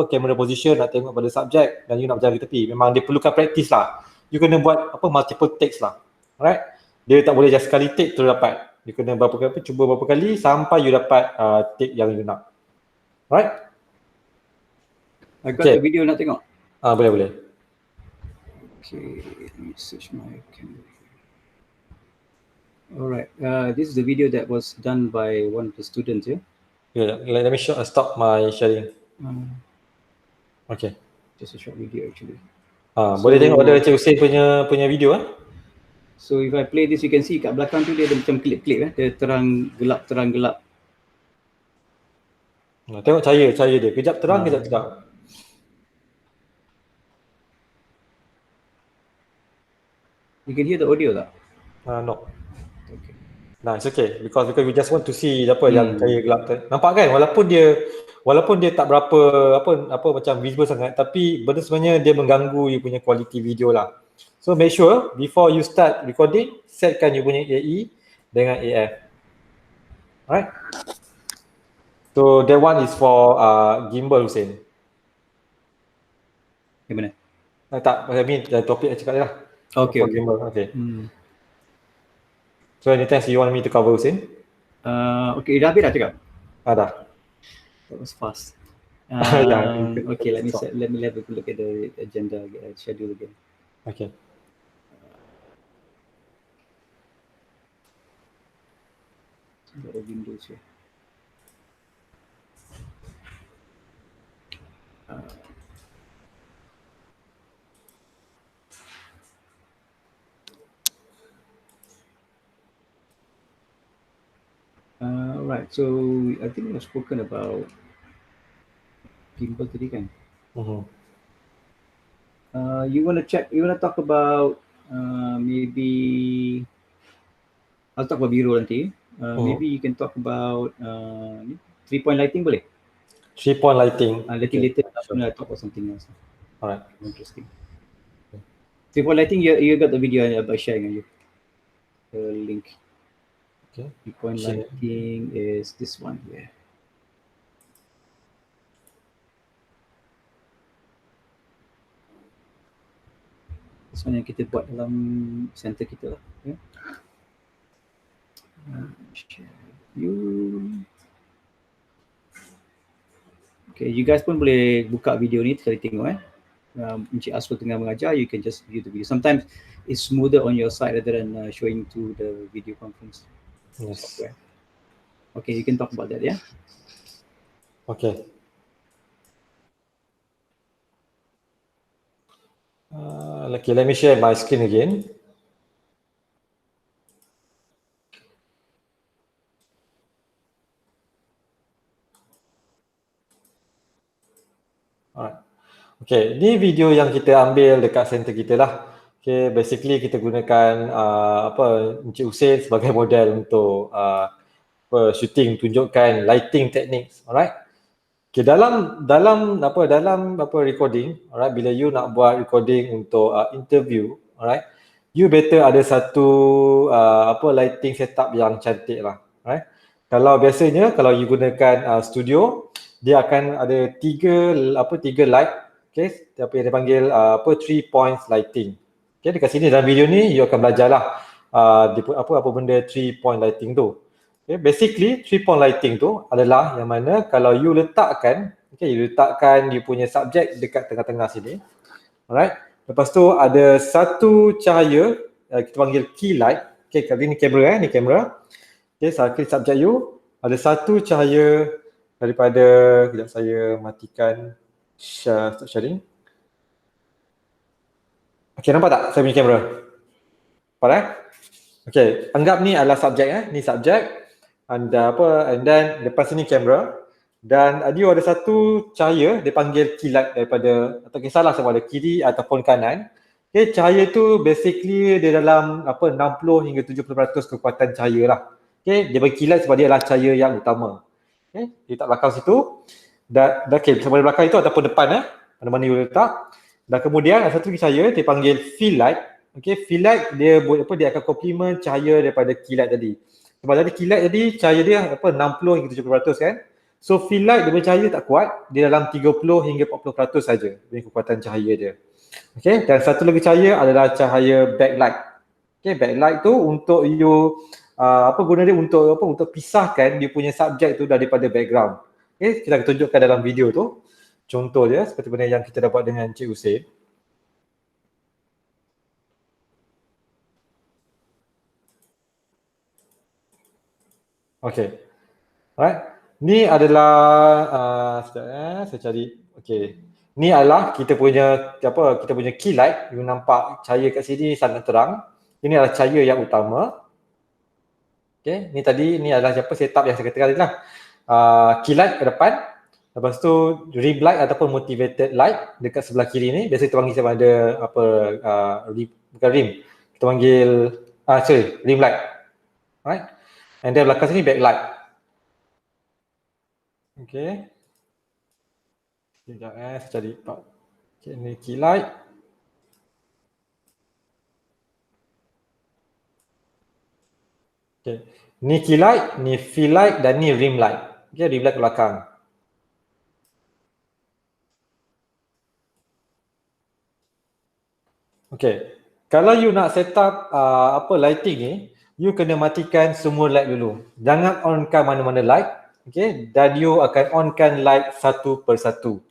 camera position, nak tengok pada subjek dan you nak berjalan ke tepi. Memang dia perlukan practice lah. You kena buat multiple takes lah. Alright? Dia tak boleh just sekali take terus dapat. You kena cuba berapa kali sampai you dapat take yang you nak. Alright? I got the video nak tengok. Boleh. Okay, let me search my camera. Alright, this is the video that was done by one of the students, yeah? Yeah, let me stop my sharing. Okay. Just a short video actually. Boleh tengok ada Cik Hussein punya video So if I play this, you can see kat belakang tu dia ada macam klip-klip dia terang gelap. Tengok cahaya dia, kejap terang, kejap gelap. You can hear the audio tak? No. Okay. Nah, it's okay because we just want to see yang cahaya gelap. Nampak kan walaupun dia tak berapa macam visible sangat, tapi benda sebenarnya dia mengganggu you punya quality video lah. So make sure before you start recording, setkan you punya AE dengan AF. Alright. So that one is for gimbal, Hussein. Yang mana? Tak, I mean topik yang cakap dia lah. Okay. Gimbal. Okay. So anything you want me to cover, Hussein? Okay, dah habis dah cakap? Dah. That was fast. Yeah. Okay, let me have a look at the agenda schedule again. Okay. Got the windows here. Right, so I think we've spoken about gimbal tadi kan? You want to talk about maybe I'll talk about B-roll nanti. Maybe you can talk about 3-point lighting boleh? 3-point lighting. Later I'll talk about something else. Alright. Interesting. 3-point lighting, you got the video by sharing you. The link. Okay. 3-point lighting is this one here. This one yang kita buat dalam center kita lah. Yeah. Okay, you guys pun boleh buka video ni sekali tengok Encik Asrul tengah mengajar, you can just view the video. Sometimes it's smoother on your side rather than showing to the video conference software. Okay, you can talk about that, yeah? Okay. Okay, let me share my screen again. Alright. Okay, ni video yang kita ambil dekat center kita lah. Okay, basically kita gunakan Encik Hussein sebagai model untuk shooting, tunjukkan lighting techniques. Alright. Okay, dalam recording, alright, bila you nak buat recording untuk interview, alright, you better ada satu lighting setup yang cantik lah. Alright. Kalau biasanya kalau you gunakan studio, dia akan ada tiga light, okay, apa yang dipanggil 3 points lighting. Okay, dekat sini dalam video ni you akan belajarlah apa benda 3 point lighting tu. Okay, basically 3 point lighting tu adalah yang mana kalau you letakkan you punya subjek dekat tengah-tengah sini. Alright. Lepas tu ada satu cahaya kita panggil key light, Okey, kali ni kamera ni kamera. Okey, saya klik subject you. Ada satu cahaya daripada, kejap saya matikan stop sharing. Okey, nampak tak saya punya kamera? Nampak Okey, anggap ni adalah subjek ni subjek. Anda and then depan sini kamera. Dan dia ada satu cahaya dia panggil kilat daripada, tak kisahlah sama ada kiri ataupun kanan. Okay, cahaya tu basically dia dalam 60 hingga 70% kekuatan cahaya lah. Okay, dia berkilat sebab dia adalah cahaya yang utama. Okay, dia tak belakang situ. Dan okay, sama ada belakang itu ataupun depan mana-mana you letak. Dan kemudian ada satu lagi cahaya dia panggil field light. Okay, field light dia buat dia akan complement cahaya daripada kilat tadi. Sebab tadi kilat tadi cahaya dia 60 hingga 70% kan. So field light dia bercahaya tak kuat, dia dalam 30 hingga 40% saja dengan kekuatan cahaya dia. Okey, dan satu lagi cahaya adalah cahaya backlight. Okey, backlight tu untuk you guna dia untuk pisahkan dia punya subjek tu daripada background. Okey, kita akan tunjukkan dalam video tu. Contoh dia seperti mana yang kita dapat dengan Cik Hussein. Okey. Alright. Ni adalah saya cari. Okey. Ni adalah kita punya key light. You nampak cahaya kat sini sangat terang. Ini adalah cahaya yang utama. Okey, ni adalah setup yang saya katakan tadi lah. Key light ke depan. Lepas tu rim light ataupun motivated light dekat sebelah kiri ni. Biasa kita panggil sama ada bukan rim. Kita panggil rim light. Alright. And then belakang sini backlight. Okey. Sekejap saya cari part. Okey, ni key light. Okey. Ni key light, ni field light dan ni rim light. Okey, rim light ke belakang. Okey. Kalau you nak set up lighting ni, you kena matikan semua light dulu. Jangan onkan mana-mana light. Okey, dan you akan onkan light satu persatu.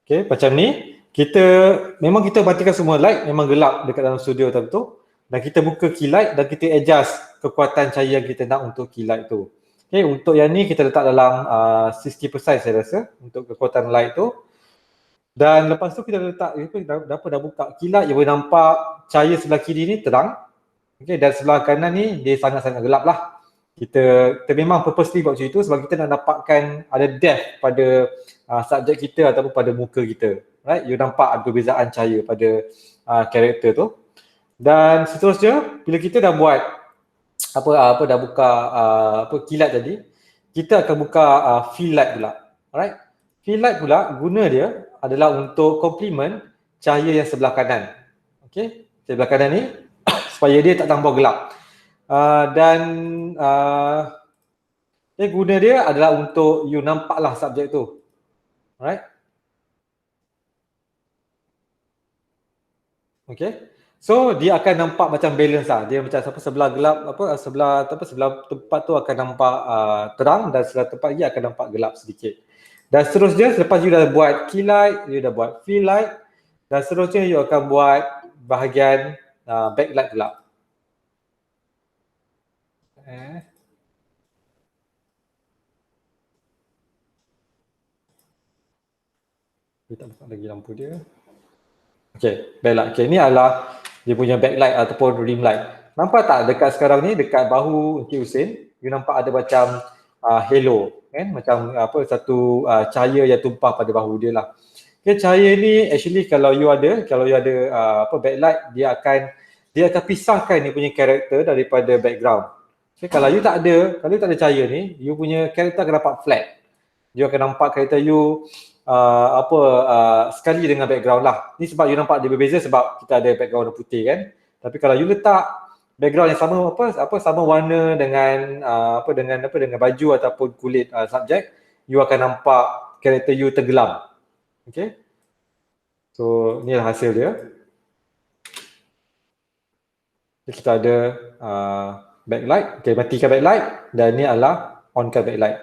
Okey, macam ni, kita matikan semua light, memang gelap dekat dalam studio tu. Dan kita buka key light dan kita adjust kekuatan cahaya yang kita nak untuk key light tu. Okey, untuk yang ni kita letak dalam 60% saya rasa untuk kekuatan light tu. Dan lepas tu kita letak dah buka key light, you boleh nampak cahaya sebelah kiri ni terang. Okey, dan sebelah kanan ni dia sangat-sangat gelap lah. Kita memang purposely buat macam itu sebab kita nak dapatkan ada depth pada subjek kita ataupun pada muka kita. Right? You nampak ada perbezaan cahaya pada karakter tu. Dan seterusnya bila kita dah buat dah buka kilat tadi, kita akan buka field light pula. Alright? Field light pula guna dia adalah untuk complement cahaya yang sebelah kanan. Okey? Sebelah kanan ni supaya dia tak terlampau gelap. Guna dia adalah untuk you nampaklah subjek tu. Alright? Okay. So dia akan nampak macam balance lah. Dia macam sebelah gelap sebelah tempat tu akan nampak terang dan sebelah tempat lagi akan nampak gelap sedikit. Dan seterusnya selepas you dah buat key light, you dah buat field light dan seterusnya you akan buat bahagian backlight pula. Dia tak buka lagi lampu dia. Okay, backlight. Okay, ni adalah dia punya backlight ataupun rim light. Nampak tak dekat sekarang ni, dekat bahu Encik Hussein, you nampak ada macam halo, kan? Macam satu cahaya yang tumpah pada bahu dia lah. Okay, cahaya ni actually kalau you ada backlight, dia akan pisahkan dia punya karakter daripada background. Okay, kalau you tak ada cahaya ni, you punya karakter akan nampak flat. You akan nampak karakter you sekali dengan background lah. Ni sebab you nampak dia berbeza sebab kita ada background putih kan. Tapi kalau you letak background yang sama warna dengan dengan baju ataupun kulit subjek, you akan nampak karakter you tenggelam. Okay. So ni adalah hasil dia. Kita ada backlight. Okay, matikan backlight dan ni adalah onkan backlight.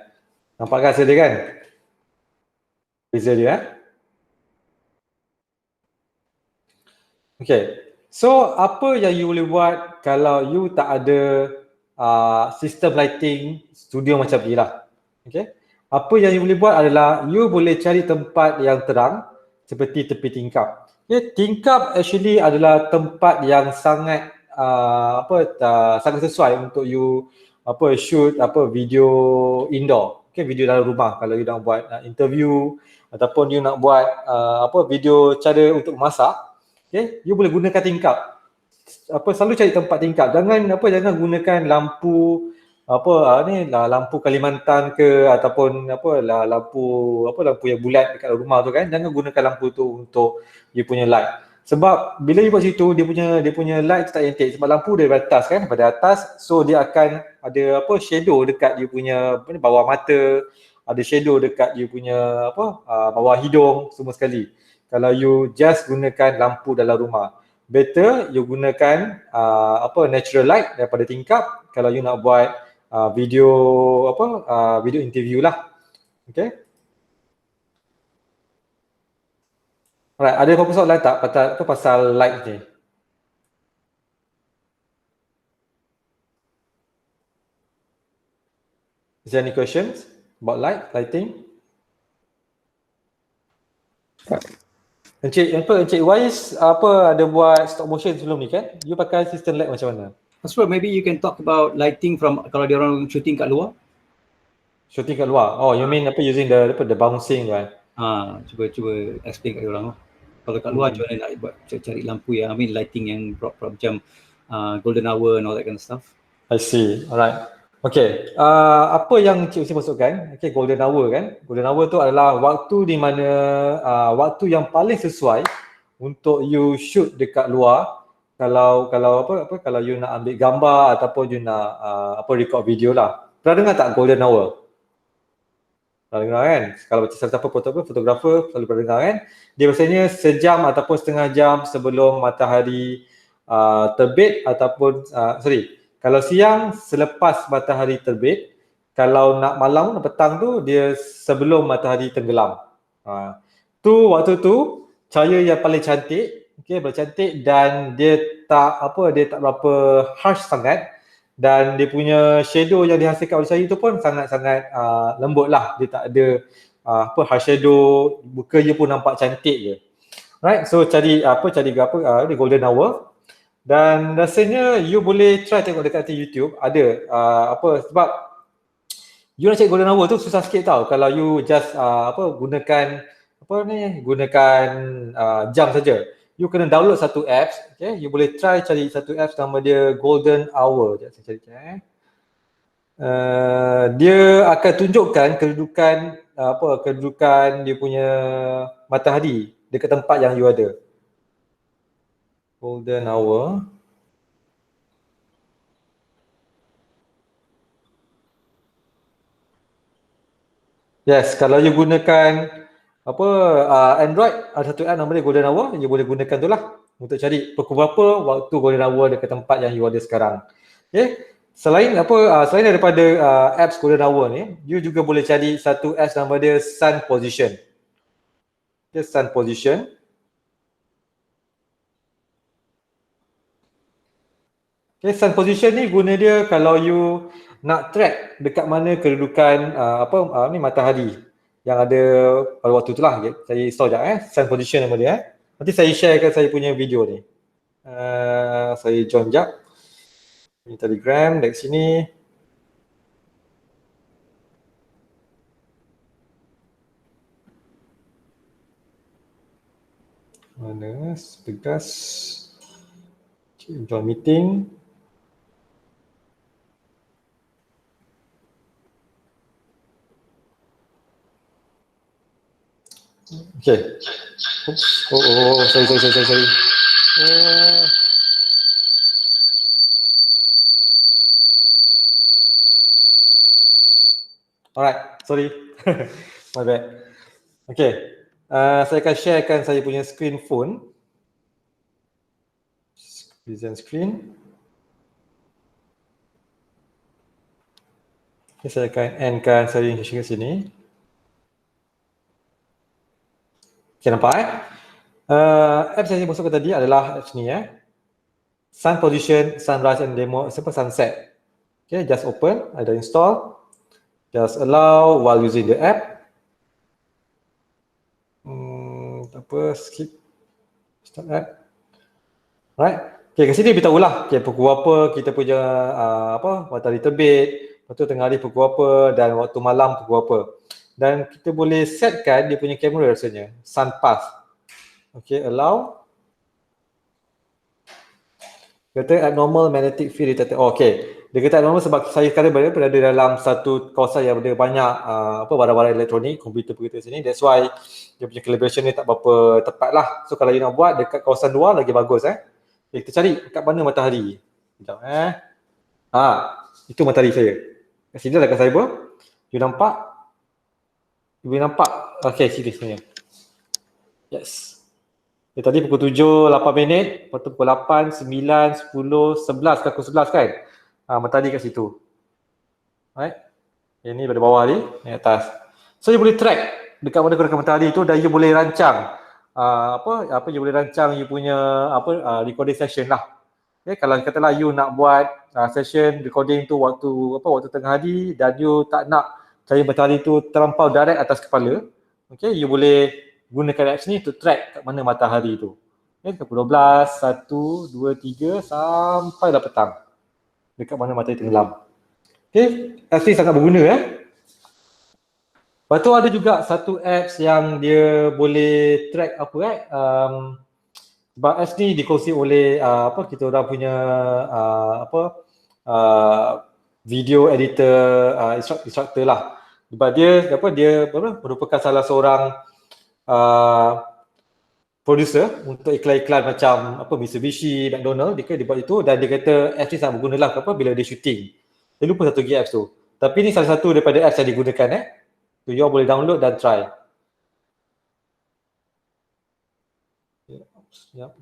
Nampak hasil dia kan? Beza dia. Okay. So apa yang you boleh buat kalau you tak ada sistem lighting studio macam ni lah. Okay. Apa yang you boleh buat adalah you boleh cari tempat yang terang seperti tepi tingkap. Okay. Tingkap actually adalah tempat yang sangat sangat sesuai untuk you shoot video indoor. Okay, video dalam rumah kalau you nak buat interview ataupun you nak buat video cara untuk masak. Okay, you boleh gunakan tingkap. Selalu cari tempat tingkap. Jangan gunakan lampu lampu Kalimantan ke ataupun lampu yang bulat dekat rumah tu kan. Jangan gunakan lampu tu untuk you punya light. Sebab bila you buat situ dia punya light tak cantik sebab lampu dari atas kan, pada atas, so dia akan ada shadow dekat you punya bawah mata, ada shadow dekat you punya bawah hidung semua sekali. Kalau you just gunakan lampu dalam rumah, better you gunakan natural light daripada tingkap kalau you nak buat video video interview lah. Okay. Alright, ada apa-apa soalan tak pasal light ni? Is there any questions about lighting? Encik Wais ada buat stop motion sebelum ni kan? You pakai sistem light macam mana? That's right, maybe you can talk about lighting from kalau dia orang shooting kat luar. Shooting kat luar. Oh, you mean using the bouncing kan? Cuba explain kat dia orang lah. Kalau kat luar macam mana nak buat cari lampu yang lighting yang proper macam golden hour and all that kind of stuff. I see. Alright. Okay. Apa yang Cik Usi masukkan? Okay, golden hour kan? Golden hour tu adalah waktu di mana waktu yang paling sesuai untuk you shoot dekat luar. Kalau you nak ambil gambar ataupun you nak record video lah. Pernah dengar tak golden hour? Pernah dengar kan? Kalau macam siapa fotografer selalu pernah dengar kan? Dia biasanya sejam ataupun setengah jam sebelum matahari terbit ataupun kalau siang selepas matahari terbit, kalau nak malam petang tu dia sebelum matahari tenggelam. Waktu tu cahaya yang paling cantik, paling cantik dan dia tak berapa harsh sangat dan dia punya shadow yang dihasilkan oleh cahaya tu pun sangat-sangat lembut lah. Dia tak ada harsh shadow, muka dia pun nampak cantik je. Right, so cari golden hour. Dan rasanya you boleh try tengok dekat YouTube ada sebab you nak cari golden hour tu susah sikit tau kalau you just gunakan jam saja. You kena download satu apps, okay? You boleh try cari satu apps nama dia golden hour. Sekejap saya cari. Dia akan tunjukkan kedudukan dia punya matahari dekat tempat yang you ada. Golden hour. Yes, kalau you gunakan Android, ada satu app nama dia golden hour, you boleh gunakan tu lah untuk cari pukul berapa waktu golden hour dekat tempat yang you ada sekarang. Okay. Selain daripada apps golden hour ni, you juga boleh cari satu apps nama dia sun position. Okay, sun position. Okay, sun position ni guna dia kalau you nak track dekat mana kedudukan matahari yang ada pada waktu tu lah. Okay. Saya install sekejap sun position nama dia. Nanti saya sharekan saya punya video ni. Saya join sekejap. Ini Telegram dekat sini. Mana tegas. Join meeting. Okay. Sorry. Alright, sorry. My bad. Okay. Saya akan sharekan saya punya screen phone. Present screen. Okay, saya akan endkan saya share kat sini. Okay, nampak apps yang saya masukkan tadi adalah apps ni sun position, sunrise and demo, sunset. Okay, just open, ada install, just allow while using the app. Tak apa, skip start app. Right. Okay, kat sini beritahu lah okay, pukul berapa kita punya matahari terbit, lepas tu tengah hari pukul berapa dan waktu malam pukul berapa. Dan kita boleh setkan dia punya kamera rasanya, sun path. Okay, allow. Kata abnormal magnetic field detected. Oh, okay. Dia kata abnormal sebab saya sekarang berada dalam satu kawasan yang ada banyak barang-barang elektronik, komputer sini. That's why dia punya calibration ni tak berapa tepat lah. So kalau you nak buat dekat kawasan luar lagi bagus Okay, kita cari kat mana matahari. Sekejap itu matahari saya. Kat sini lah kat cyber. You nampak? You nampak? Okay, sini sebenarnya. Yes. Tadi pukul 7, 8 minit, lepas tu pukul 8, 9, 10, 11 ke pukul 11 kan? Matahari kat situ. Right? Ini pada bawah ni atas. So, you boleh track dekat mana gerakan matahari tu dan you boleh rancang you boleh rancang you punya recording session lah. Okay, kalau katalah you nak buat session recording tu waktu tengah hari dan you tak nak cahaya matahari tu terlampau direct atas kepala, okay, you boleh gunakan apps ni to track kat mana matahari tu. Okay, pukul 12, 1, 2, 3 sampailah petang. Dekat mana matahari tenggelam. Okay, apps ni sangat berguna Lepas tu ada juga satu apps yang dia boleh track sebab apps ni dikongsi oleh kita orang punya video editor instructor lah. Sebab dia merupakan salah seorang producer untuk iklan-iklan macam Mitsubishi, McDonald, dia buat itu dan dia kata apps ni sangat berguna lah bila dia shooting. Dia lupa satu lagi apps tu. Tapi ni salah satu daripada apps yang digunakan So, you boleh download dan try. Yep.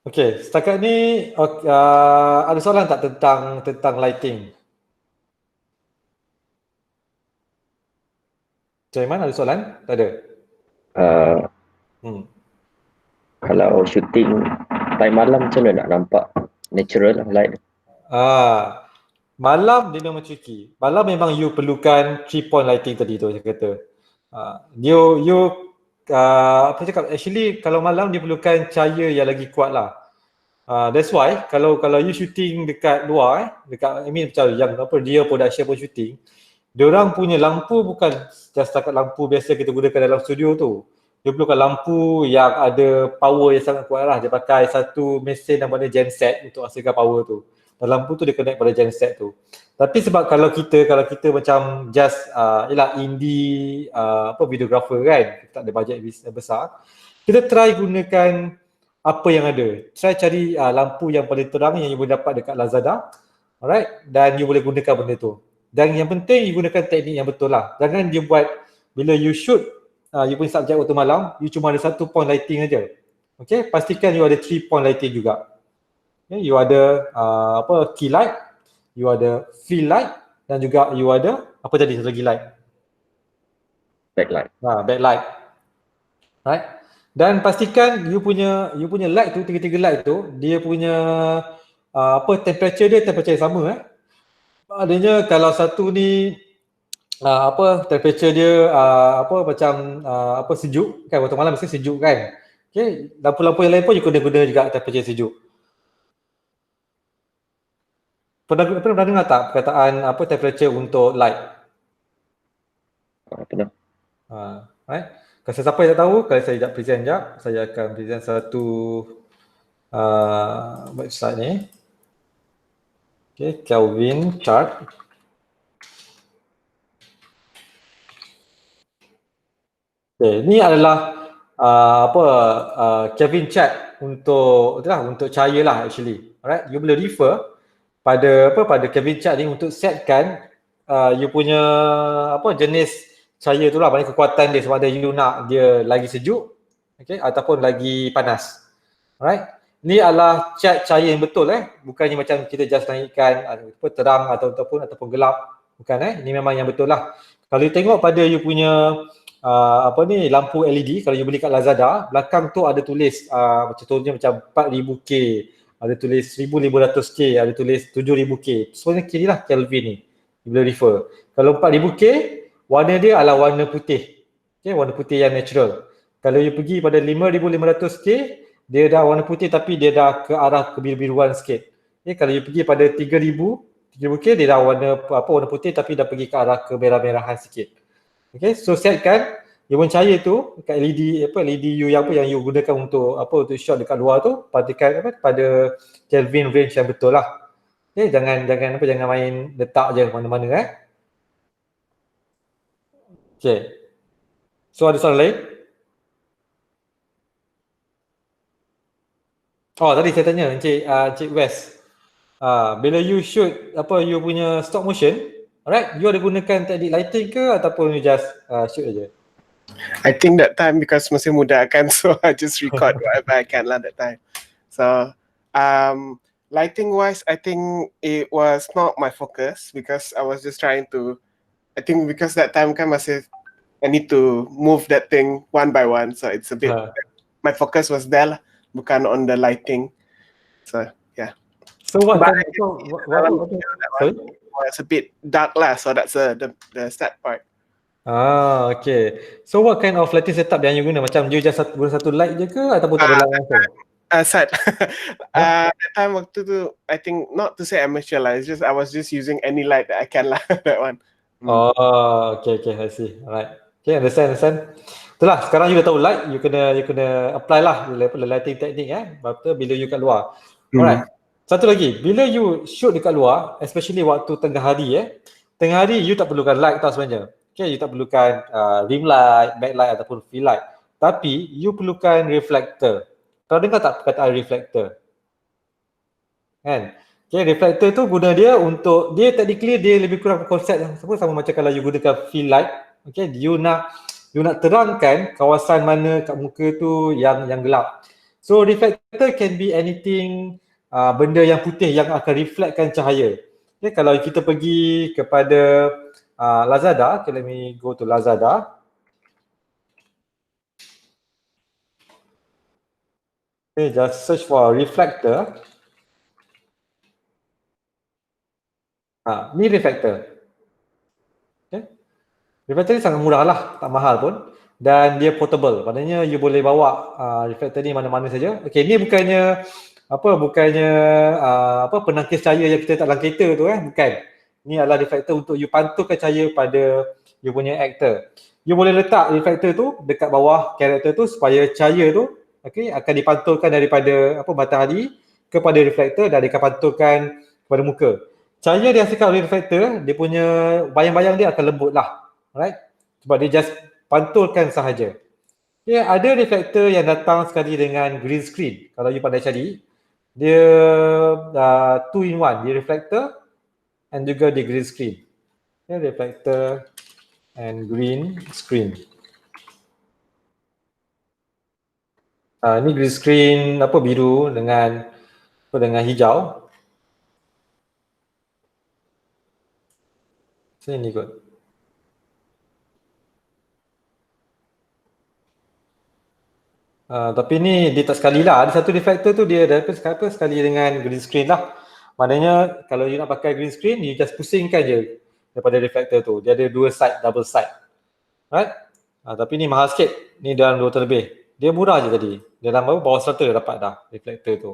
Okay, setakat ni ada soalan tak tentang lighting? Jaiman, ada soalan? Tak ada? Kalau shooting time malam macam mana nak nampak natural light? Malam dia memang tricky. Malam memang you perlukan 3-point lighting tadi tu saya kata. Actually kalau malam dia perlukan cahaya yang lagi kuat lah. That's why kalau you shooting dekat luar macam yang dia production pun shooting, diorang punya lampu bukan just setakat lampu biasa kita gunakan dalam studio tu. Dia perlukan lampu yang ada power yang sangat kuat lah. Dia pakai satu mesin namanya genset untuk hasilkan power tu. Dan lampu tu dia connect pada genset tu. Tapi sebab kalau kita macam just indie videographer kan, kita tak ada bajet besar, kita try gunakan apa yang ada. Try cari lampu yang paling terang yang you boleh dapat dekat Lazada. Alright, dan you boleh gunakan benda tu. Dan yang penting you gunakan teknik yang betul lah. Jangan dia buat bila you shoot you punya subjek waktu malam, you cuma ada 1 point lighting aja. Okay, pastikan you ada 3 point lighting juga. Okay, you ada key light, you ada fill light dan juga you ada apa tadi satu lagi light? Backlight. Backlight. Right? Dan pastikan you punya light tu, tiga-tiga light tu, dia punya temperature dia temperature yang sama Adanya kalau satu ni temperature dia sejuk kan, waktu malam mesti sejuk kan. Okay, lampu-lampu yang lain pun you guna juga temperature sejuk. Pernah dengar tak perkataan temperature untuk light? Pernah. Right? Kalau siapa yang tak tahu, kalau saya nak present sekejap, saya akan present satu website ni. Okay, Kelvin chart. Okay, ni adalah Kelvin chart untuk cahaya lah actually. Alright, you boleh refer pada Kelvin chart ni untuk setkan you punya jenis cahaya tu lah, maknanya kekuatan dia, sama ada you nak dia lagi sejuk, okay, ataupun lagi panas. Alright, ni adalah chart cahaya yang betul bukannya macam kita just naikkan terang ataupun gelap, bukan ini memang yang betul lah. Kalau you tengok pada you punya apa ni, lampu LED kalau you beli kat Lazada, belakang tu ada tulis contohnya macam 4000K, ada tulis 1500K, ada tulis 7000K. Sebenarnya kiri lah Kelvin ni. You boleh refer. Kalau 4000K, warna dia adalah warna putih. Okay, warna putih yang natural. Kalau you pergi pada 5500K, dia dah warna putih tapi dia dah ke arah kebiru-biruan sikit. Okay, kalau you pergi pada 3000K, dia dah warna putih tapi dah pergi ke arah kemerah-merahan sikit. Okay, so setkan yang cahaya tu kat LED you yang you gunakan untuk untuk shot dekat luar tu pada Kelvin range yang betul lah. Okay, jangan main letak je mana-mana Okay. So ada soalan lain? Oh, tadi saya tanya Encik West. Bila you shoot you punya stop motion, alright, you ada gunakan teknik lighting ke ataupun you just shoot aja? I think that time because masih muda kan, so I just record whatever I can lah that time. So lighting wise, I think it was not my focus because I was just trying to, I think because that time kan masih I need to move that thing one by one, so it's a bit my focus was there lah, bukan on the lighting. So yeah. So what it's a bit dark lah, so that's the start part. Okay. So what kind of lighting setup yang you guna? Macam you just guna satu light je ke ataupun tak ada light langsung? Set. That time waktu tu, I think not to say amateur lah, it's just I was just using any light that I can lah, that one. Okay, I see. Alright. Okay, understand. Itulah, sekarang you dah tahu light, you kena apply lah lighting technique bila you kat luar. Alright. Satu lagi, bila you shoot dekat luar, especially waktu tengah hari you tak perlukan light tau sebenarnya. Okay, you tak perlukan rim light, backlight ataupun fill light. Tapi you perlukan reflector. Kau dengar tak perkataan reflector? Kan? Okay, reflector tu guna dia untuk, dia technically dia lebih kurang konsep sama macam kalau you gunakan fill light. Okay, you nak terangkan kawasan mana kat muka tu yang gelap. So reflector can be anything, benda yang putih yang akan reflectkan cahaya. Okay, kalau kita pergi kepada Lazada, okay, let me go to Lazada. Okay, just search for reflector. Ni reflector. Okay. Reflector ni sangat murah lah, tak mahal pun. Dan dia portable, maknanya you boleh bawa reflector ni mana-mana saja. Okay, ni bukannya penangkis cahaya yang kita letak dalam kereta tu bukan. Ni adalah reflector untuk you pantulkan cahaya pada you punya actor. You boleh letak reflector tu dekat bawah karakter tu supaya cahaya tu akan dipantulkan daripada matahari kepada reflector dan akan pantulkan kepada muka. Cahaya dihasilkan oleh reflector, dia punya bayang-bayang dia akan lembut lah. Alright? Sebab dia just pantulkan sahaja. Okay, ada reflector yang datang sekali dengan green screen. Kalau you pandai cari, dia 2-in-1. Dia reflector and juga dia green screen. Okay, reflector and green screen. Ni green screen biru dengan hijau. Sini kot. Tapi ni dia tak sekali lah. Ada satu reflector tu dia ada sekali dengan green screen lah. Maknanya kalau you nak pakai green screen, you just pusingkan je daripada reflector tu. Dia ada dua side, double side. Right? Tapi ni mahal sikit. Ni dalam 200 lebih. Dia murah je tadi. Dia dalam bawah 100 dah dapat dah reflector tu.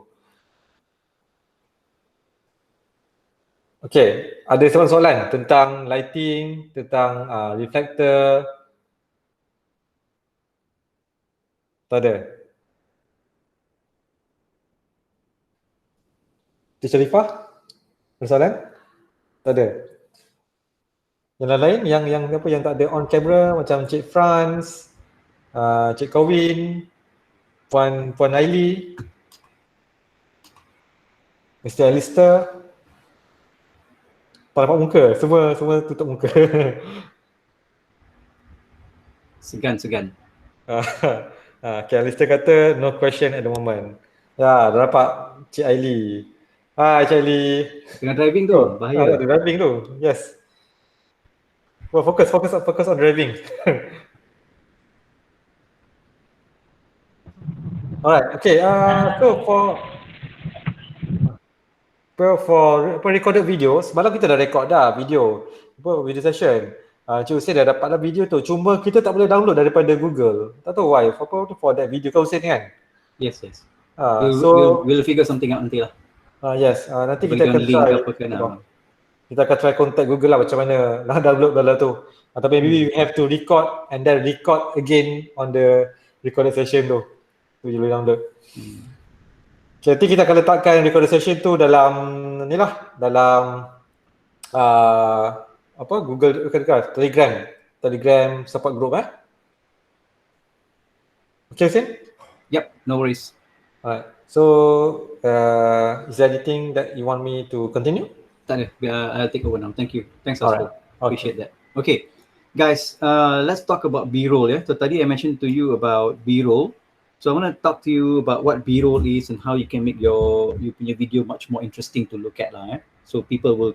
Okay, ada soalan tentang lighting, tentang reflector? Tak ada? Teacher Rifah? Ada soalan? Tak ada? Yang lain yang tak ada on camera macam Cik Franz, Cik Kowin, Puan Aili, Mr. Alistair. Tak nampak muka, semua tutup muka. Segan. Okay, Alistair kata no question at the moment. Ya, dah dapat Cik Aili. Cik Aili. Tengah driving tu, bahaya. Driving tu, yes. Well, focus on driving. Alright, okay. So for recorded video, semalam kita dah record dah video session. Cik Hussein dah dapat dah video tu. Cuma kita tak boleh download daripada Google. Tak tahu why. For that video kau Hussein kan? Yes, yes. So We'll figure something out nanti lah. yes, nanti kita Berikan akan link try. apa ke nak. Kita akan try contact Google lah macam mana nak download dalam tu. Atau maybe we have to record and then record again on the recorded session tu. Tu je boleh download. Okay, nanti kita akan letakkan recorded session tu dalam ni lah, dalam apa Google Telegram support group Okay, Hussein? Yep, no worries. Alright. So is there anything that you want me to continue? Tak ada. I'll take over now. Thank you. Thanks, Oscar. Alright. Appreciate that. Okay, guys, let's talk about B-roll. So tadi I mentioned to you about B-roll. So I want to talk to you about what B-roll is and how you can make your punya video much more interesting to look at lah. So people will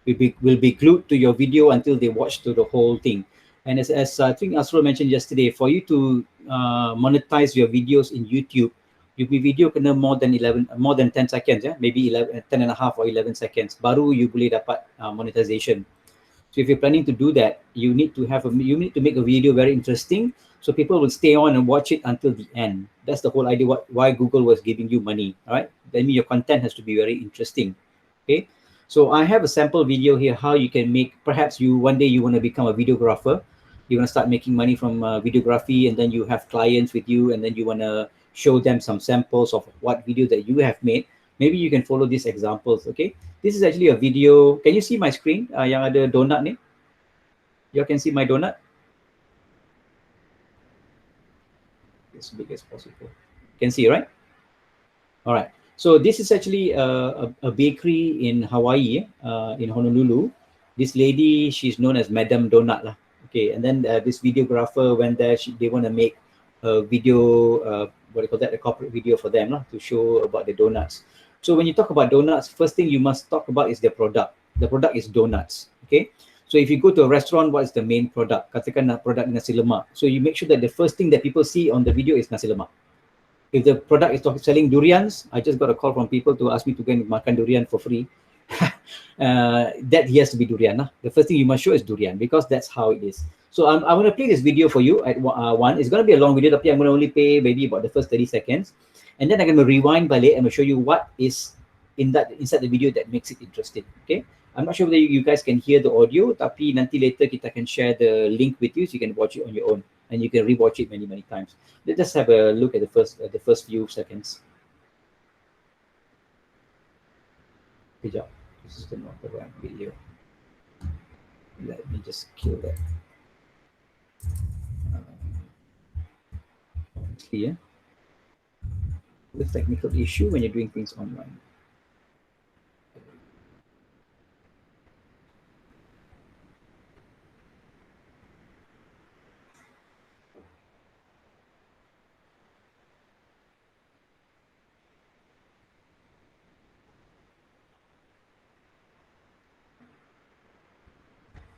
be glued to your video until they watch to the whole thing. And as I think Asrul mentioned yesterday, for you to monetize your videos in YouTube, your video kena more than 10 seconds, maybe 10.5 or 11 seconds. Baru you boleh dapat monetization. So if you're planning to do that, you need to make a video very interesting, so people will stay on and watch it until the end. That's the whole idea why Google was giving you money. All right, that means your content has to be very interesting. Okay, so I have a sample video here how you can make. Perhaps one day you want to become a videographer. You want to start making money from videography, and then you have clients with you, and then you want to show them some samples of what video that you have made. Maybe you can follow these examples. Okay, this is actually a video. Can you see my screen? Yang ada donut ni. You can see my donut. As big as possible. Can see, right? All right. So this is actually a bakery in Hawaii, in Honolulu. This lady, she's known as Madam Donut lah. Okay, and then this videographer went there. They want to make a video, what do you call that? A corporate video for them lah, to show about the donuts. So when you talk about donuts, first thing you must talk about is their product. The product is donuts. Okay. So if you go to a restaurant, what is the main product? Katakan product nasi lemak. So you make sure that the first thing that people see on the video is nasi lemak. If the product is selling durians, I just got a call from people to ask me to go and makan durian for free. That has to be durian. The first thing you must show is durian, because that's how it is. So I'm going to play this video for you at one. It's going to be a long video, but I'm going to only play maybe about the first 30 seconds. And then I'm going to rewind balik and show you what is inside the video that makes it interesting. Okay. I'm not sure whether you guys can hear the audio, tapi nanti later kita can share the link with you so you can watch it on your own and you can rewatch it many times. Let's just have a look at the first few seconds. Good job. This is not the right video. Let me just kill that. Here. The technical issue when you're doing things online.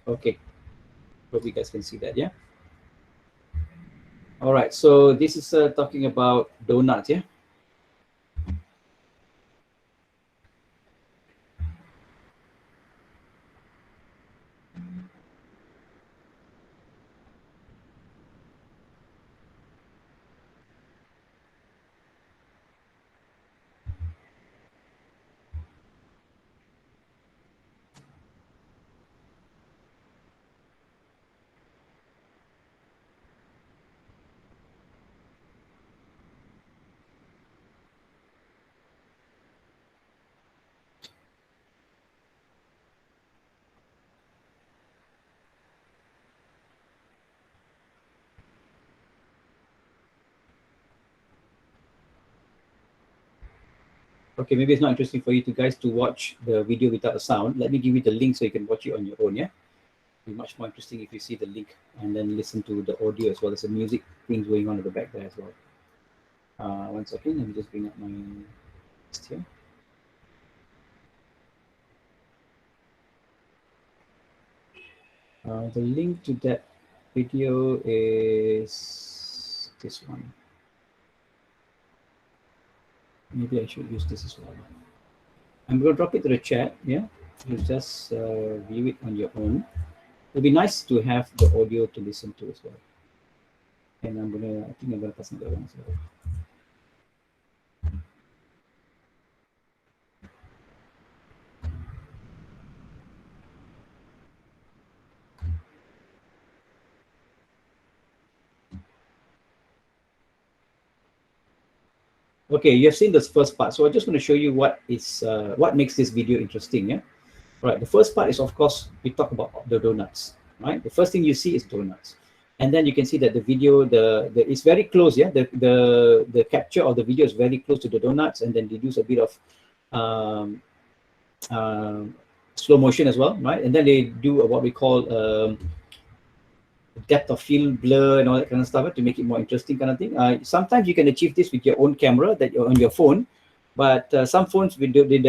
Okay, hope you guys can see that, yeah? All right, so this is talking about donuts, yeah? Okay, maybe it's not interesting for you guys to watch the video without a sound. Let me give you the link so you can watch it on your own, yeah? It'll be much more interesting if you see the link and then listen to the audio as well. There's a music thing going on at the back there as well. 1 second, let me just bring up my list here. The link to that video is this one. maybe I should use this as well. I'm going to drop it to the chat. Yeah, you just view it on your own. It'd be nice to have the audio to listen to as well. And I think I'm gonna pass that one as well. Okay, you have seen this first part, so I just want to show you what makes this video interesting. Yeah, right. The first part is, of course, we talk about the donuts. Right, the first thing you see is donuts, and then you can see that the video, it's very close. Yeah, the capture of the video is very close to the donuts, and then they use a bit of slow motion as well, right? And then they do what we call depth of field blur and all that kind of stuff to make it more interesting kind of thing. Sometimes you can achieve this with your own camera that you're on your phone, but some phones they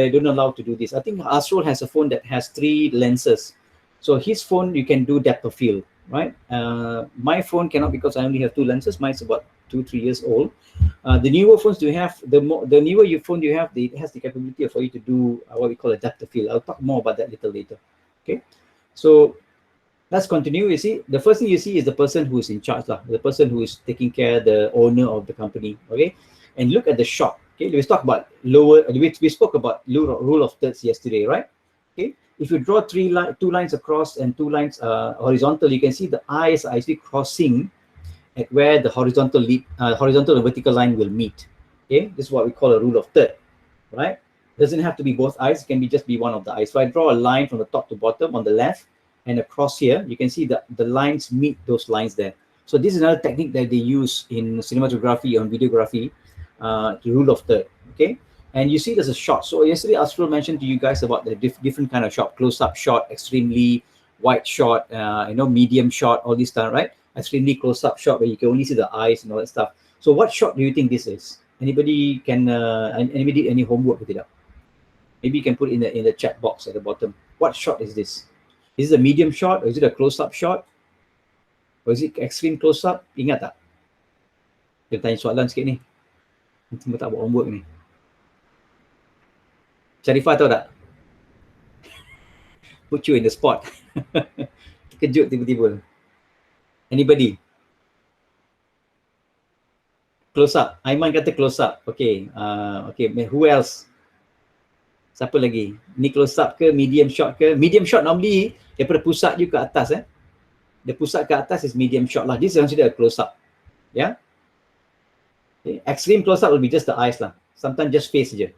don't allow to do this. I think Asrul has a phone that has 3 lenses. So his phone, you can do depth of field, right? My phone cannot because I only have 2 lenses. Mine's about 2-3 years old. The newer phones you have, the newer your phone you have, it has the capability for you to do what we call a depth of field. I'll talk more about that a little later. Okay, so let's continue. You see, the first thing you see is the person who is in charge, the person who is taking care, the owner of the company. Okay, and look at the shot. Okay, let's talk about we spoke about rule of thirds yesterday, right? Okay, if you draw 2 lines across and 2 lines horizontal, you can see the eyes are actually crossing at where the horizontal and vertical line will meet. Okay, this is what we call a rule of third, right? Doesn't have to be both eyes, it can just be one of the eyes. So I draw a line from the top to bottom on the left, and across here, you can see that the lines meet those lines there. So this is another technique that they use in cinematography or videography, the rule of third, okay? And you see there's a shot. So yesterday, Asrul mentioned to you guys about the different kind of shot, close-up shot, extremely wide shot, medium shot, all this stuff, right? Extremely close-up shot where you can only see the eyes and all that stuff. So what shot do you think this is? Anybody did any homework with it up? Maybe you can put it in the chat box at the bottom. What shot is this? Is it a medium shot, or is it a close-up shot? Or is it extreme close-up? Ingat tak? Kita tanya soalan sikit ni. Semua tak buat homework ni. Sharifah tahu tak? Put you in the spot. Terkejut tiba-tiba. Anybody? Close-up. Aiman kata close-up. Okay. Okay. Who else? Siapa lagi? Ni close-up ke? Medium shot ke? Medium shot normally daripada pusat you ke atas. The pusat ke atas is medium shot lah. This is considered a close-up. Yeah. Okay. Extreme close-up will be just the eyes lah. Sometimes just face je.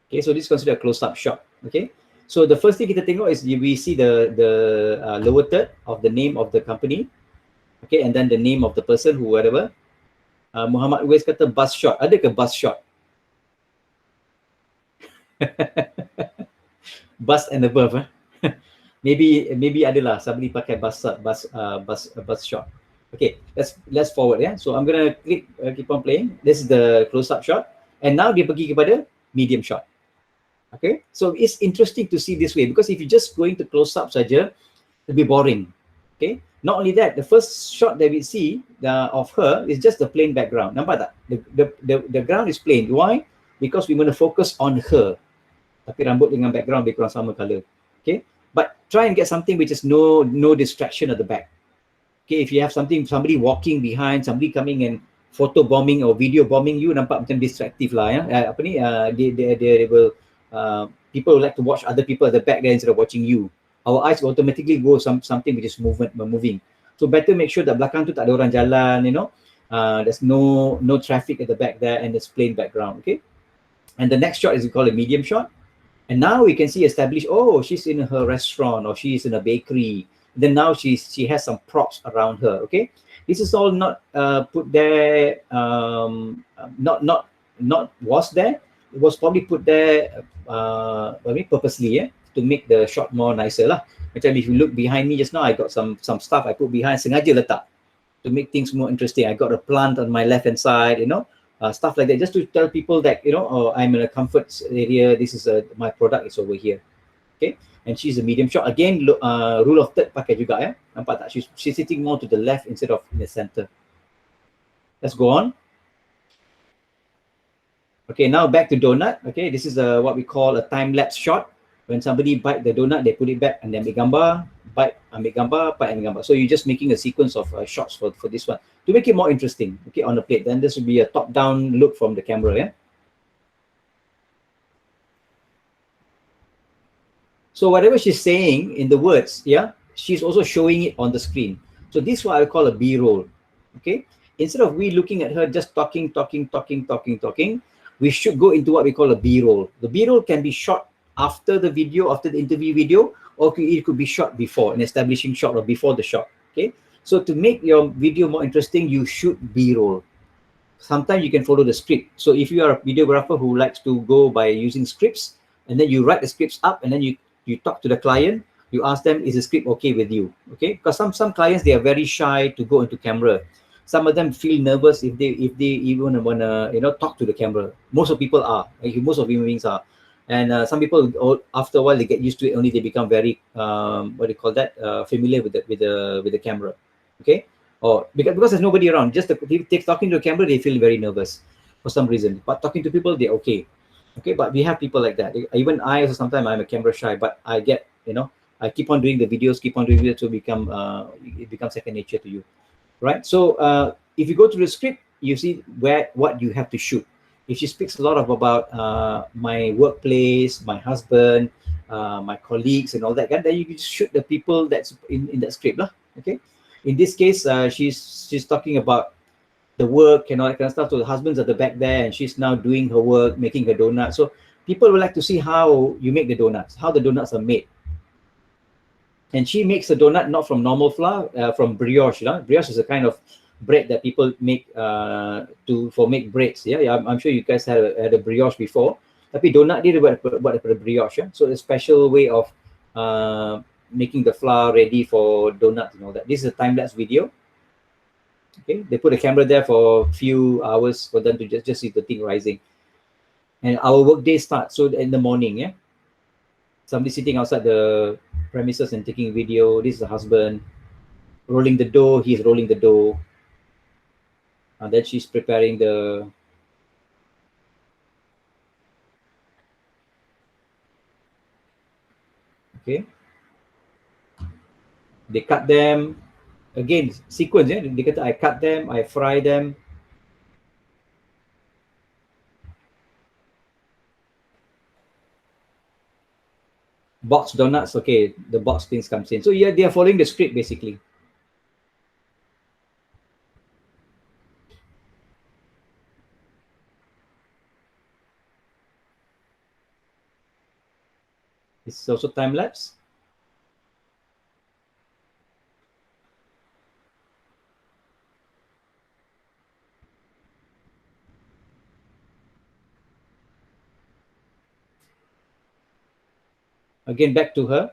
Okay. So this is considered a close-up shot. Okay. So the first thing kita tengok is we see the lower third of the name of the company. Okay. And then the name of the person, whoever. Muhammad Uwais kata bus shot. Ada ke bus shot? Bus and above. maybe adalah somebody pakai bus shot. Okay, let's forward. Yeah, so I'm gonna keep on playing. This is the close-up shot, and now dia pergi kepada medium shot. Okay, so it's interesting to see this way, because if you just going to close-up saja, it'll be boring. Okay, not only that, the first shot that we see of her is just the plain background. Nampak tak? The ground is plain. Why? Because we want to focus on her. Tapi rambut dengan background lebih kurang sama color. Okay, but try and get something which is no distraction at the back. Okay, if you have somebody walking behind, somebody coming and photo bombing or video bombing you, nampak macam distractive lah. They will people will like to watch other people at the back there instead of watching you. Our eyes will automatically go something which is moving. So better make sure that belakang tu tak ada orang jalan, there's no traffic at the back there, and there's plain background. Okay, and the next shot is called a medium shot. And now we can see established, oh, she's in her restaurant or she's in a bakery. Then now she has some props around her. Okay, this is all not put there, not was there. It was probably put there purposely, to make the shot more nicer lah. Macam if you look behind me just now, I got some stuff I put behind, sengaja letak to make things more interesting. I got a plant on my left hand side, stuff like that, just to tell people that, I'm in a comfort area. This is my product is over here. Okay, and she's a medium shot. Again, rule of third pakai juga, nampak tak? She's sitting more to the left instead of in the center. Let's go on. Okay, now back to donut. Okay, this is what we call a time-lapse shot. When somebody bite the donut, they put it back and then ambil gambar, bite, ambil gambar, bite, ambil gambar. So you're just making a sequence of shots for this one to make it more interesting, okay, on the plate. Then this will be a top-down look from the camera, yeah? So whatever she's saying in the words, yeah, she's also showing it on the screen. So this is what I call a B-roll, okay? Instead of we looking at her just talking, we should go into what we call a B-roll. The B-roll can be shot after the video, after the interview video, or it could be shot before, an establishing shot or before the shot, okay? So to make your video more interesting, you should B-roll. Sometimes you can follow the script. So if you are a videographer who likes to go by using scripts, and then you write the scripts up, and then you talk to the client, you ask them, is the script okay with you? Okay, because some clients, they are very shy to go into camera. Some of them feel nervous if they even want to talk to the camera. Most of people are, most of human beings are, and some people, after a while, they get used to it. Only they become very what do you call that, familiar with the camera. Okay, or because there's nobody around, just talking to the camera, they feel very nervous for some reason. But talking to people, they're okay. Okay, but we have people like that. Even I also, sometimes I'm a camera shy, but I get, I keep on doing the videos, to become it becomes second nature to you, right? So if you go to the script, you see what you have to shoot. If she speaks a lot about my workplace, my husband, my colleagues, and all that, then you can shoot the people that's in that script, lah. Okay. In this case, she's talking about the work and all that kind of stuff. So the husband's at the back there, and she's now doing her work, making her donut. So people would like to see how you make the donuts, how the donuts are made. And she makes a donut not from normal flour, from brioche. Brioche is a kind of bread that people make for make breads. Yeah, I'm sure you guys had a brioche before. Tapi donut dia buat daripada brioche. Yeah? So a special way of making the flour ready for donuts and all that. This is a time-lapse video. Okay, they put a camera there for a few hours for them to just see the thing rising. And our work day starts so in the morning. Yeah, somebody sitting outside the premises and taking video. This is the husband rolling the dough. He's rolling the dough, and then she's preparing the. Okay, they cut them again, sequence. Yeah, they kata, I cut them, I fry them. Box donuts. Okay, the box things comes in. So yeah, they are following the script basically. This is also time lapse. Again, back to her.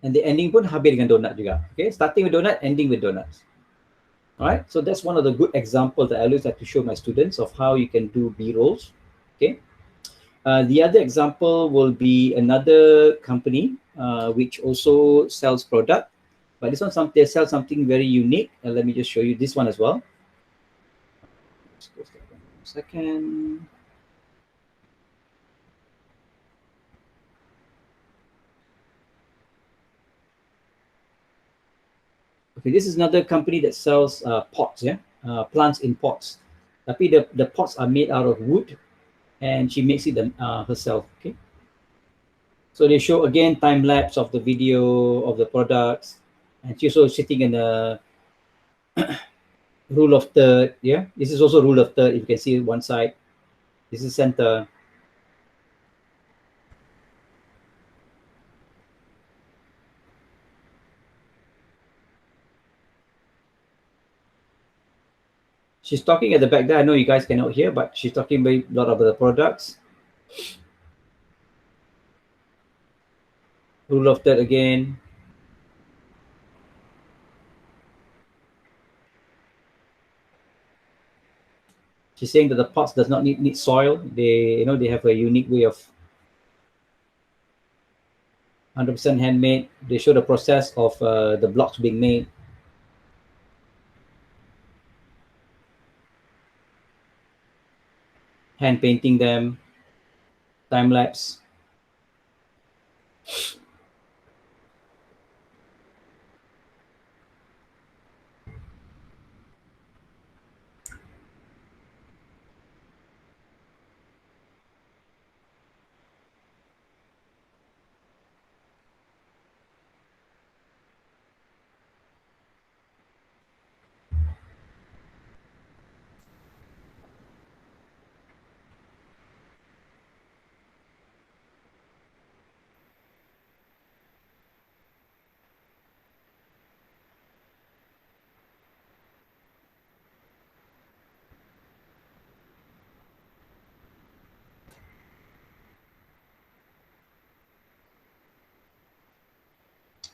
And the ending pun habis dengan donut juga. Okay, starting with donut, ending with donuts. All right, so that's one of the good examples that I always like to show my students of how you can do B-rolls. Okay, the other example will be another company which also sells product, but this one they sell something very unique. And let me just show you this one as well. Let's close that one for a second. Okay, this is another company that sells pots, yeah, plants in pots. Tapi the pots are made out of wood, and she makes it herself. Okay, so they show again time lapse of the video of the products, and she's also sitting in a rule of third. Yeah, this is also rule of third. If you can see one side, this is center. She's talking at the back there. I know you guys cannot hear, but she's talking a lot about the products. Rule of third again. She's saying that the pots does not need soil. They, you know, they have a unique way of 100% handmade. They show the process of the blocks being made. Hand painting them, time lapse.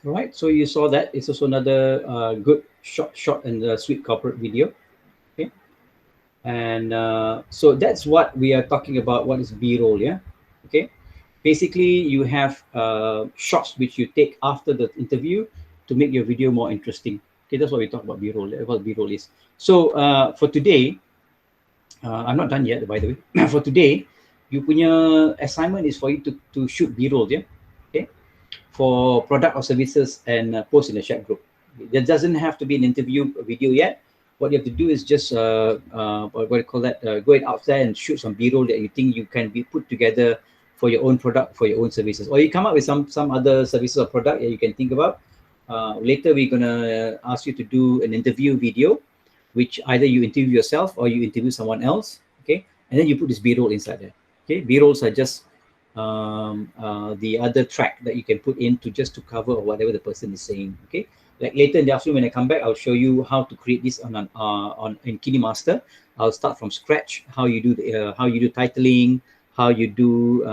Right, so you saw that. It's also another good short and sweet corporate video. Okay, and so that's what we are talking about. What is B-roll? Yeah, okay. Basically, you have shots which you take after the interview to make your video more interesting. Okay, that's what we talk about B-roll. What B-roll is. So for today, I'm not done yet, by the way. For today, you punya assignment is for you to shoot B-roll, yeah. Okay, for product or services and post in the chat group. There doesn't have to be an interview video yet. What you have to do is just what do you call that? Go out there and shoot some B-roll that you think you can be put together for your own product, for your own services, or you come up with some other services or product that you can think about. Later, we're gonna ask you to do an interview video, which either you interview yourself or you interview someone else. Okay, and then you put this B-roll inside there. Okay, B-rolls are just the other track that you can put in to cover whatever the person is saying. Okay, like later in the afternoon when I come back, I'll show you how to create this on in KineMaster. I'll start from scratch. How you do the how you do titling, how you do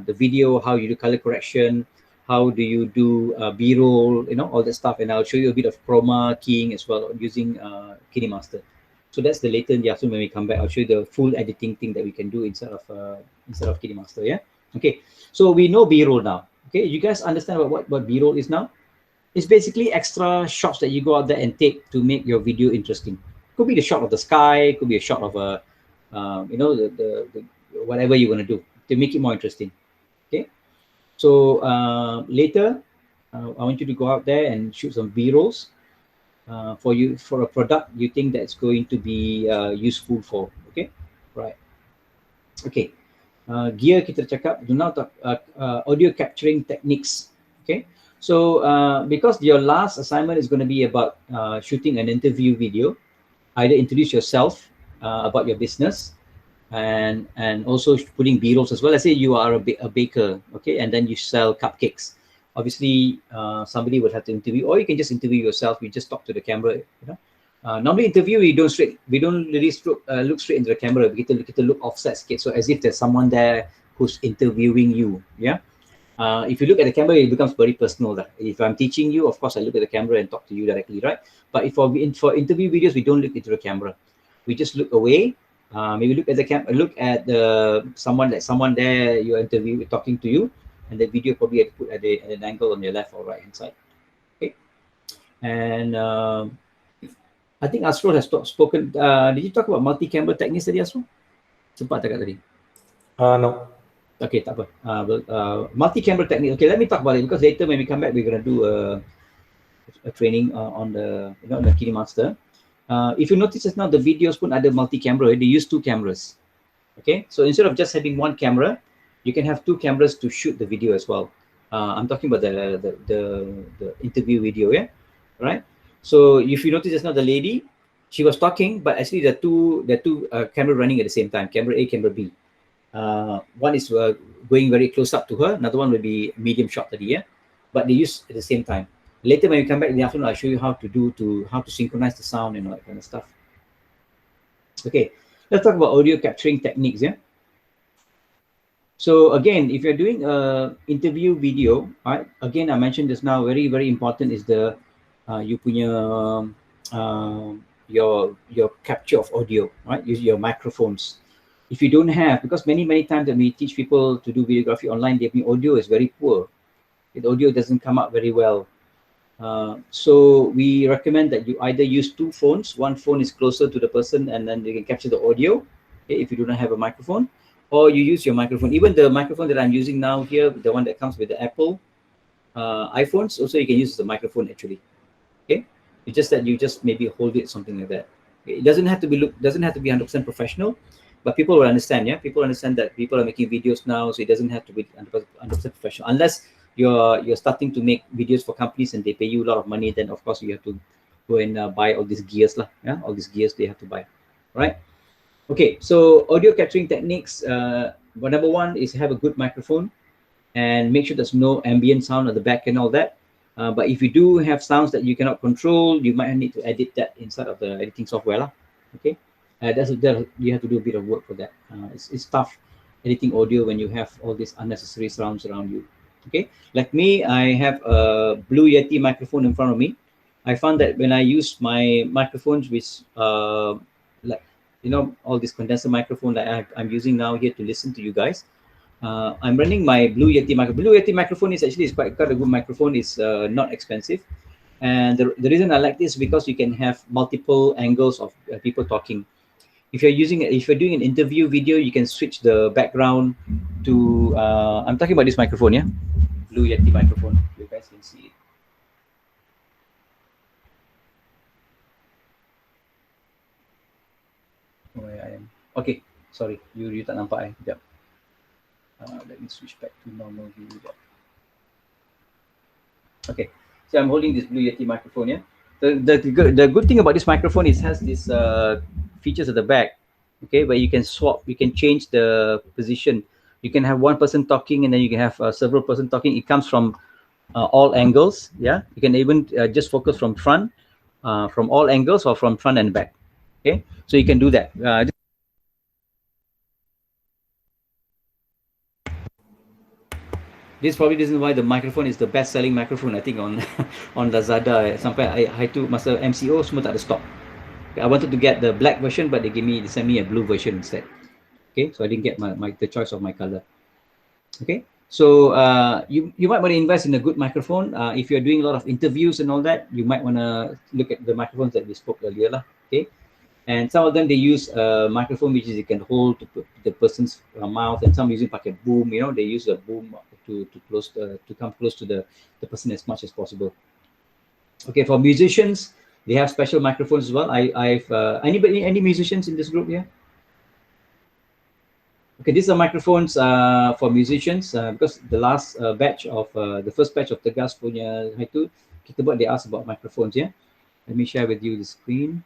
the video, how you do color correction, how do you do B-roll, you know, all that stuff. And I'll show you a bit of chroma keying as well using KineMaster. So that's the later in the afternoon when we come back. I'll show you the full editing thing that we can do instead of KineMaster. Yeah. Okay. So we know B-roll now. Okay. You guys understand what B-roll is now? It's basically extra shots that you go out there and take to make your video interesting. Could be the shot of the sky. Could be a shot of a, you know, the whatever you want to do to make it more interesting. Okay. So later, I want you to go out there and shoot some B-rolls for a product you think that's going to be useful for. Okay, right. Okay, gear kita cakap, do not audio capturing techniques. Okay, so because your last assignment is going to be about shooting an interview video, either introduce yourself about your business, and also putting B-rolls as well. Let's say you are a baker, okay, and then you sell cupcakes. Obviously, somebody would have to interview, or you can just interview yourself. You just talk to the camera. You know, normally interview we don't really look straight into the camera. We get to look offset skate, so as if there's someone there who's interviewing you. Yeah. If you look at the camera, it becomes very personal. If I'm teaching you, of course, I look at the camera and talk to you directly, right? But if for interview videos, we don't look into the camera. We just look away. Maybe look at the look at someone there you're interviewing, talking to you, and the video probably have to put at an angle on your left or right hand side. Okay, and I think Asrul has spoken. Did you talk about multi-camera techniques tadi, Asrul? Sempat tak tadi? No. Okay, tak apa. Multi-camera technique. Okay, let me talk about it because later when we come back, we're gonna do a training on the on the KineMaster. If you notice just now, the videos pun ada multi-camera. They use 2 cameras. Okay, so instead of just having 1 camera, you can have 2 cameras to shoot the video as well. I'm talking about the interview video, yeah, right? So if you notice just now, the lady, she was talking, but actually the two camera running at the same time, camera A, camera B. One is going very close up to her, another one will be medium shot tadi, yeah, but they use at the same time. Later when we come back in the afternoon, I'll show you how to synchronize the sound and all that kind of stuff. Okay, let's talk about audio capturing techniques, yeah. So again, if you're doing a interview video, right? Again, I mentioned just now, very important is the you punya your capture of audio, right? Use your microphones. If you don't have, because many times when we teach people to do videography online, the audio is very poor. The audio doesn't come out very well. So we recommend that you either use two phones. One phone is closer to the person and then they can capture the audio, okay, if you do not have a microphone, or you use your microphone. Even the microphone that I'm using now here, the one that comes with the Apple iPhones, also you can use the microphone actually. Okay, it's just that you just maybe hold it, something like that. Okay? It doesn't have to be 100% professional, but people will understand. Yeah, people understand that people are making videos now, so it doesn't have to be 100% professional. Unless you're starting to make videos for companies and they pay you a lot of money, then of course you have to go and buy all these gears lah. Yeah, all these gears they have to buy, right? Okay, so audio capturing techniques. Number one is have a good microphone and make sure there's no ambient sound at the back and all that. But if you do have sounds that you cannot control, you might need to edit that inside of the editing software lah. Okay, you have to do a bit of work for that. It's tough editing audio when you have all these unnecessary sounds around you. Okay, like me, I have a Blue Yeti microphone in front of me. I found that when I use my microphones with like, you know, all this condenser microphone that I'm using now here to listen to you guys, I'm running my Blue Yeti microphone. Blue Yeti microphone is actually quite a good microphone. It's not expensive, and the reason I like this is because you can have multiple angles of people talking. If you're doing an interview video, you can switch the background to. I'm talking about this microphone, yeah, Blue Yeti microphone. You guys can see it. Oh, yeah, I am. Okay, sorry, you tak nampak Sekejap. Let me switch back to normal view. Okay, so I'm holding this Blue Yeti microphone. Yeah, the good thing about this microphone is it has these features at the back. Okay, where you can swap, you can change the position. You can have one person talking, and then you can have several person talking. It comes from all angles. Yeah, you can even just focus from front, from all angles, or from front and back. Okay, so you can do that. This is probably the reason why the microphone is the best-selling microphone, I think, on on Lazada. Sampai I tu masa MCO semua tak ada stock. I wanted to get the black version, but they sent me a blue version instead. Okay, so I didn't get the choice of my color. Okay, so you might want to invest in a good microphone. If you're doing a lot of interviews and all that, you might want to look at the microphones that we spoke earlier lah. Okay, and some of them they use a microphone which is you can hold to put the person's mouth, and some using a boom. You know, they use a boom to come close to the person as much as possible. Okay, for musicians, they have special microphones as well. Any musicians in this group here? Okay, these are microphones for musicians because the last batch of the first batch of TEGAS punya itu kita buat, they asked about microphones. Yeah, let me share with you the screen.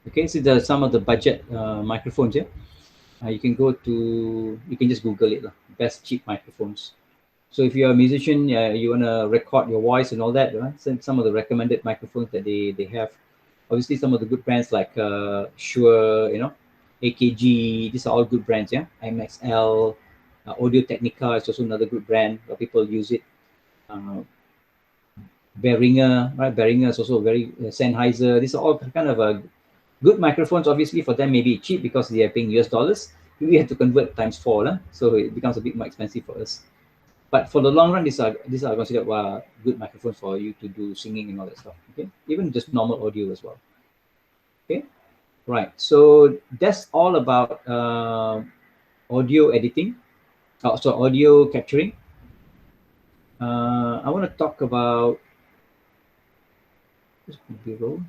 Okay, so there's some of the budget microphones. Yeah. You can just Google it, best cheap microphones. So if you're a musician, you want to record your voice and all that, right? Some of the recommended microphones that they have. Obviously, some of the good brands like Shure, you know, AKG, these are all good brands, yeah. IMXL, Audio Technica is also another good brand where people use it. Behringer, right? Behringer is also very, Sennheiser. These are all kind of good microphones. Obviously for them maybe cheap because they are paying US dollars. We have to convert ×4, so it becomes a bit more expensive for us. But for the long run, these are considered good microphones for you to do singing and all that stuff. Okay, even just normal audio as well. Okay, right. So that's all about audio editing. So audio capturing. I want to talk about this B-roll.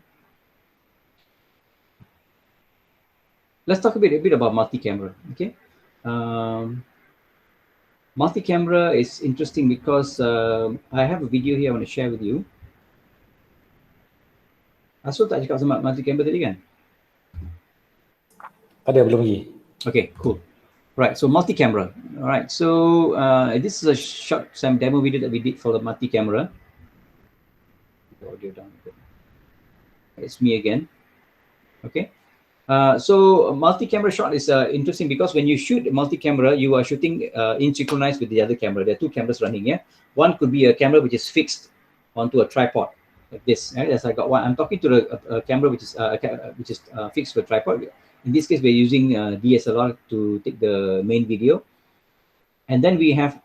Let's talk a bit about multi-camera. Okay, multi-camera is interesting because I have a video here I want to share with you. Asul tak cakap sama multi-camera tadi kan? Ada, belum lagi. Okay, cool. Right, so multi-camera. All right, so this is a short demo video that we did for the multi-camera. Audio down. It's me again. Okay. So multi-camera shot is interesting because when you shoot multi-camera, you are shooting in synchronized with the other camera. There are two cameras running here. One could be a camera which is fixed onto a tripod. like this. Right? As I got one, I'm talking to a camera which is fixed to a tripod. In this case, we're using DSLR to take the main video. And then we have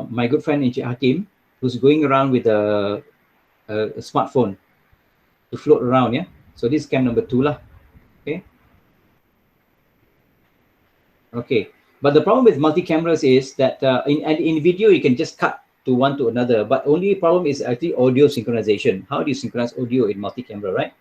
my good friend Encik Hakim, who's going around with a smartphone to float around. Yeah. So this is cam number 2 lah. Okay. Okay. But the problem with multi-cameras is that in video, you can just cut to one to another. But only problem is actually audio synchronization. How do you synchronize audio in multi-camera, right?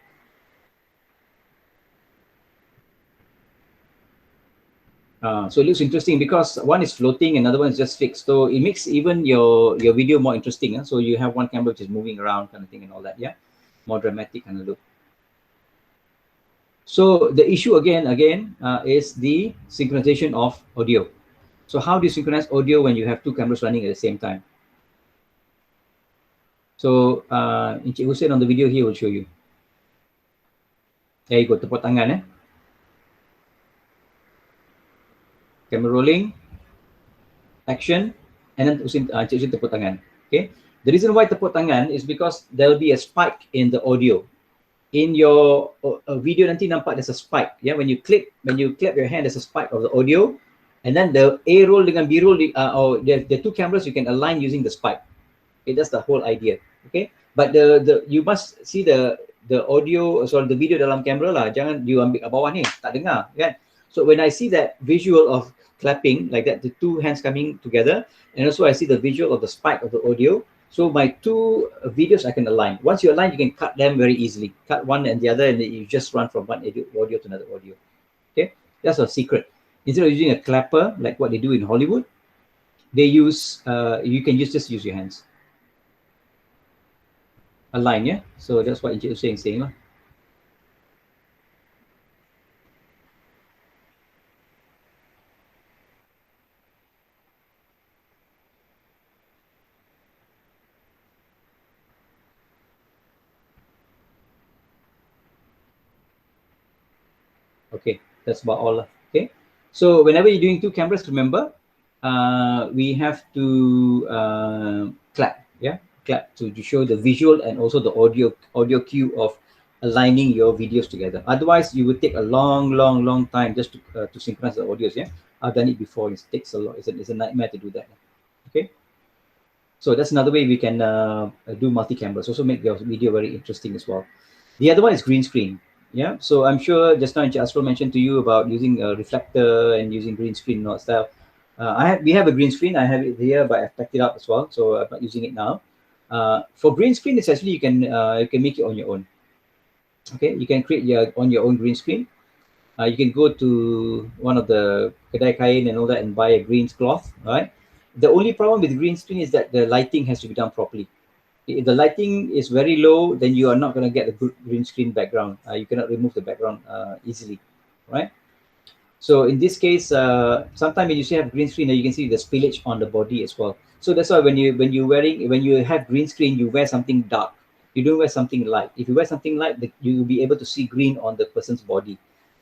So it looks interesting because one is floating, another one is just fixed. So it makes even your video more interesting. So you have one camera which is moving around kind of thing and all that. Yeah, more dramatic kind of look. So the issue again is the synchronization of audio. So how do you synchronize audio when you have two cameras running at the same time? So Encik Hussein on the video here will show you. There you go, tepuk tangan. Camera rolling, action, and then Encik Hussein tepuk tangan. Okay. The reason why tepuk tangan is because there will be a spike in the audio. In your video nanti nampak there's a spike. Yeah, when you clap your hand, there's a spike of the audio, and then the A roll dengan B roll, or the two cameras you can align using the spike. Okay, that's the whole idea. Okay, but you must see the audio, sorry, the video dalam kamera lah. Jangan you ambil kat bawah ni, tak dengar kan. So when I see that visual of clapping like that, the two hands coming together, and also I see the visual of the spike of the audio. So my two videos I can align. Once you align, you can cut them very easily. Cut one and the other, and you just run from one audio to another audio. Okay, that's a secret. Instead of using a clapper like what they do in Hollywood, they use you can just use your hands. Align, yeah. So that's what Encik Hussein is saying lah. Okay, that's about all. Okay, so whenever you're doing two cameras, remember, we have to clap, yeah, clap to show the visual and also the audio cue of aligning your videos together. Otherwise, you would take a long time just to synchronize the audios. Yeah, I've done it before. It takes a lot. It's a nightmare to do that. Okay, so that's another way we can do multi-cameras. Also make your video very interesting as well. The other one is green screen. Yeah, so I'm sure just now Asro mentioned to you about using a reflector and using green screen and all that stuff. We have a green screen. I have it here, but I've packed it up as well, so I'm not using it now. For green screen, it's actually you can make it on your own. Okay, you can create your own green screen. You can go to one of the kedai kain and all that and buy a green cloth. Right. The only problem with green screen is that the lighting has to be done properly. If the lighting is very low, then you are not going to get a good green screen background. You cannot remove the background easily, right? So in this case, sometimes when you have green screen, you can see the spillage on the body as well. So that's why when you have green screen, you wear something dark. You don't wear something light. If you wear something light, you will be able to see green on the person's body.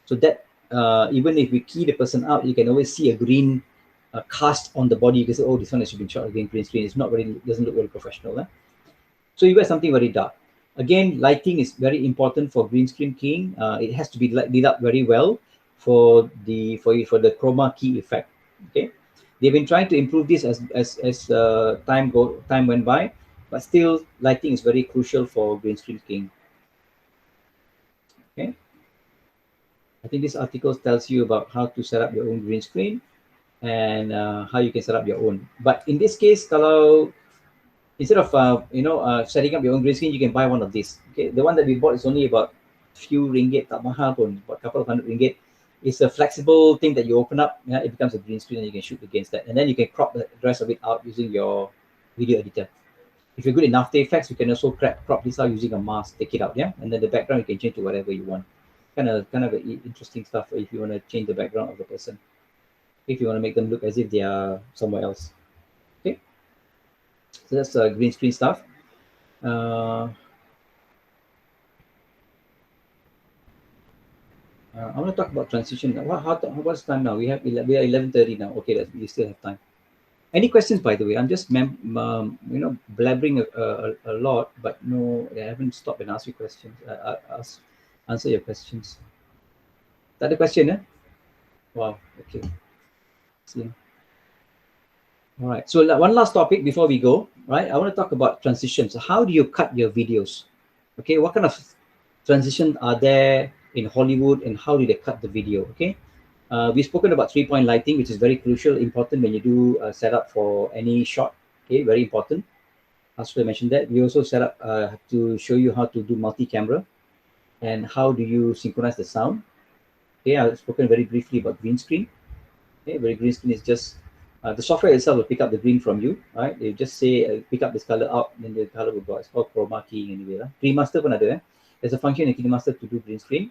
So that even if we key the person out, you can always see a green cast on the body. You can say, oh, this one has been shot against green screen. It's not very, doesn't look very professional. So you wear something very dark. Again, lighting is very important for green screen keying. It has to be lit up very well for the chroma key effect. Okay, they've been trying to improve this as time went by, but still lighting is very crucial for green screen keying. Okay, I think this article tells you about how to set up your own green screen and how you can set up your own. But in this case, kalau instead of setting up your own green screen, you can buy one of these. Okay, the one that we bought is only about few ringgit, tak mahal pun, about a couple of $100. It's a flexible thing that you open up, yeah, it becomes a green screen and you can shoot against that. And then you can crop the rest of it out using your video editor. If you're good in After Effects, you can also crop this out using a mask, take it out, yeah, and then the background you can change to whatever you want. Kind of interesting stuff if you want to change the background of the person, if you want to make them look as if they are somewhere else. Okay. So that's green screen stuff. I want to talk about transition. What's time now? We are 11:30 now. Okay, we still have time. Any questions, by the way? I'm just blabbering a lot, but no, I haven't stopped and asked you questions. Answer your questions. Is that the question, eh? Wow. Okay. See. All right. So one last topic before we go. Right. I want to talk about transitions. How do you cut your videos? Okay. What kind of transitions are there in Hollywood, and how do they cut the video? Okay. We've spoken about 3-point lighting, which is very crucial, important when you do setup for any shot. Okay, very important. As I mentioned that. We also set up to show you how to do multi-camera and how do you synchronize the sound. Okay, I've spoken very briefly about green screen. Okay, very green screen is just the software itself will pick up the green from you, right? You just say pick up this color out, then the color will go. It's called chroma keying anyway. Remaster pun ada. There's a function in KineMaster to do green screen.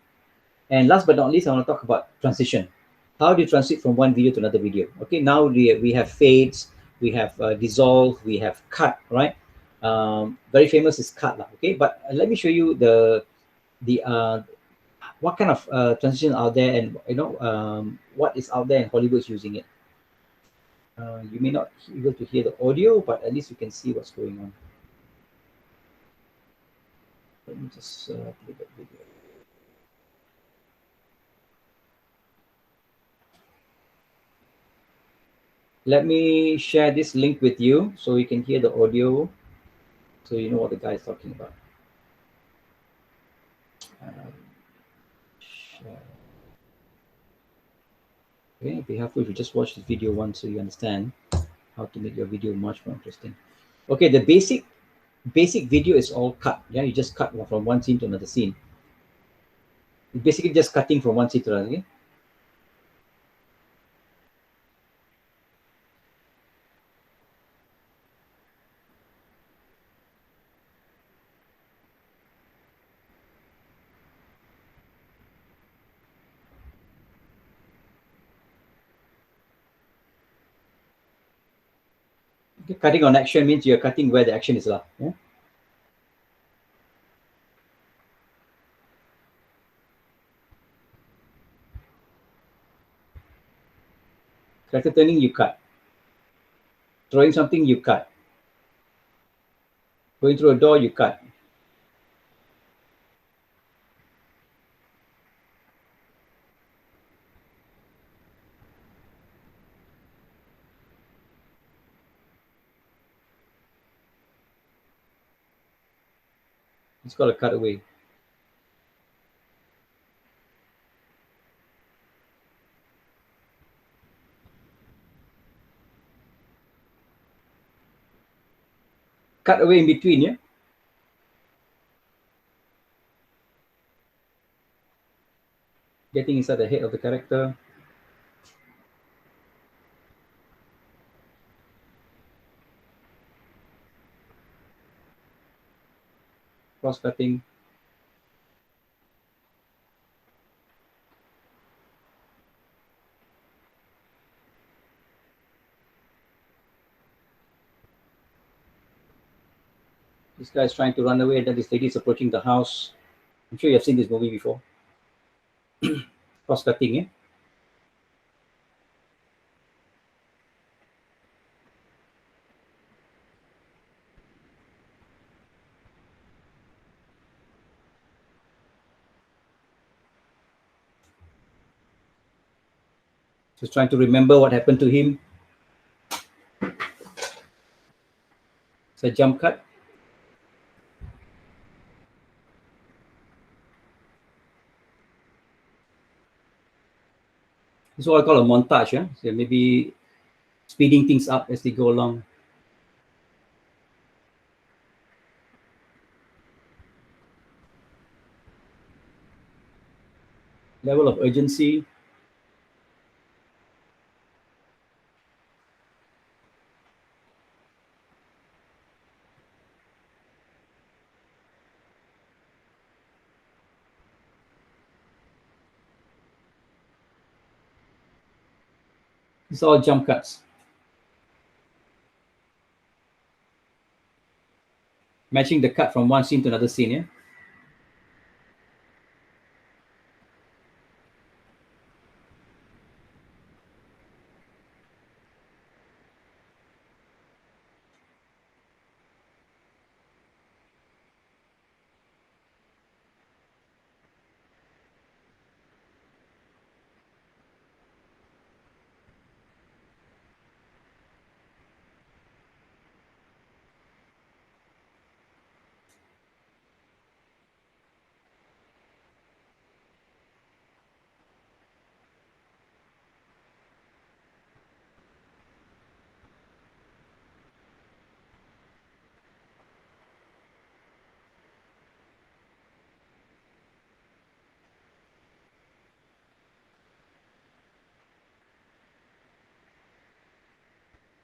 And last but not least, I want to talk about transition. How do you transit from one video to another video? Okay, now we have fades, we have dissolve, we have cut, right? Very famous is cut, okay? But let me show you the what kind of transition out there, and what is out there and Hollywood's using it. You may not be able to hear the audio, but at least you can see what's going on. Let me just play that video. Let me share this link with you so you can hear the audio, so you know what the guy is talking about. Okay, be helpful if you just watch the video once so you understand how to make your video much more interesting. Okay, the basic video is all cut. Yeah, you just cut from one scene to another scene. It's basically just cutting from one scene to another. Okay? Okay, cutting on action means you're cutting where the action is. Yeah? Character turning, you cut. Throwing something, you cut. Going through a door, you cut. It's called a cutaway. Cut away in between, yeah? Getting inside the head of the character. Cross-cutting. This guy is trying to run away, and then this lady is approaching the house. I'm sure you have seen this movie before. Cross-cutting, yeah? Just trying to remember what happened to him. It's a jump cut. This is what I call a montage. Yeah? So maybe speeding things up as they go along. Level of urgency. It's all jump cuts. Matching the cut from one scene to another scene, yeah?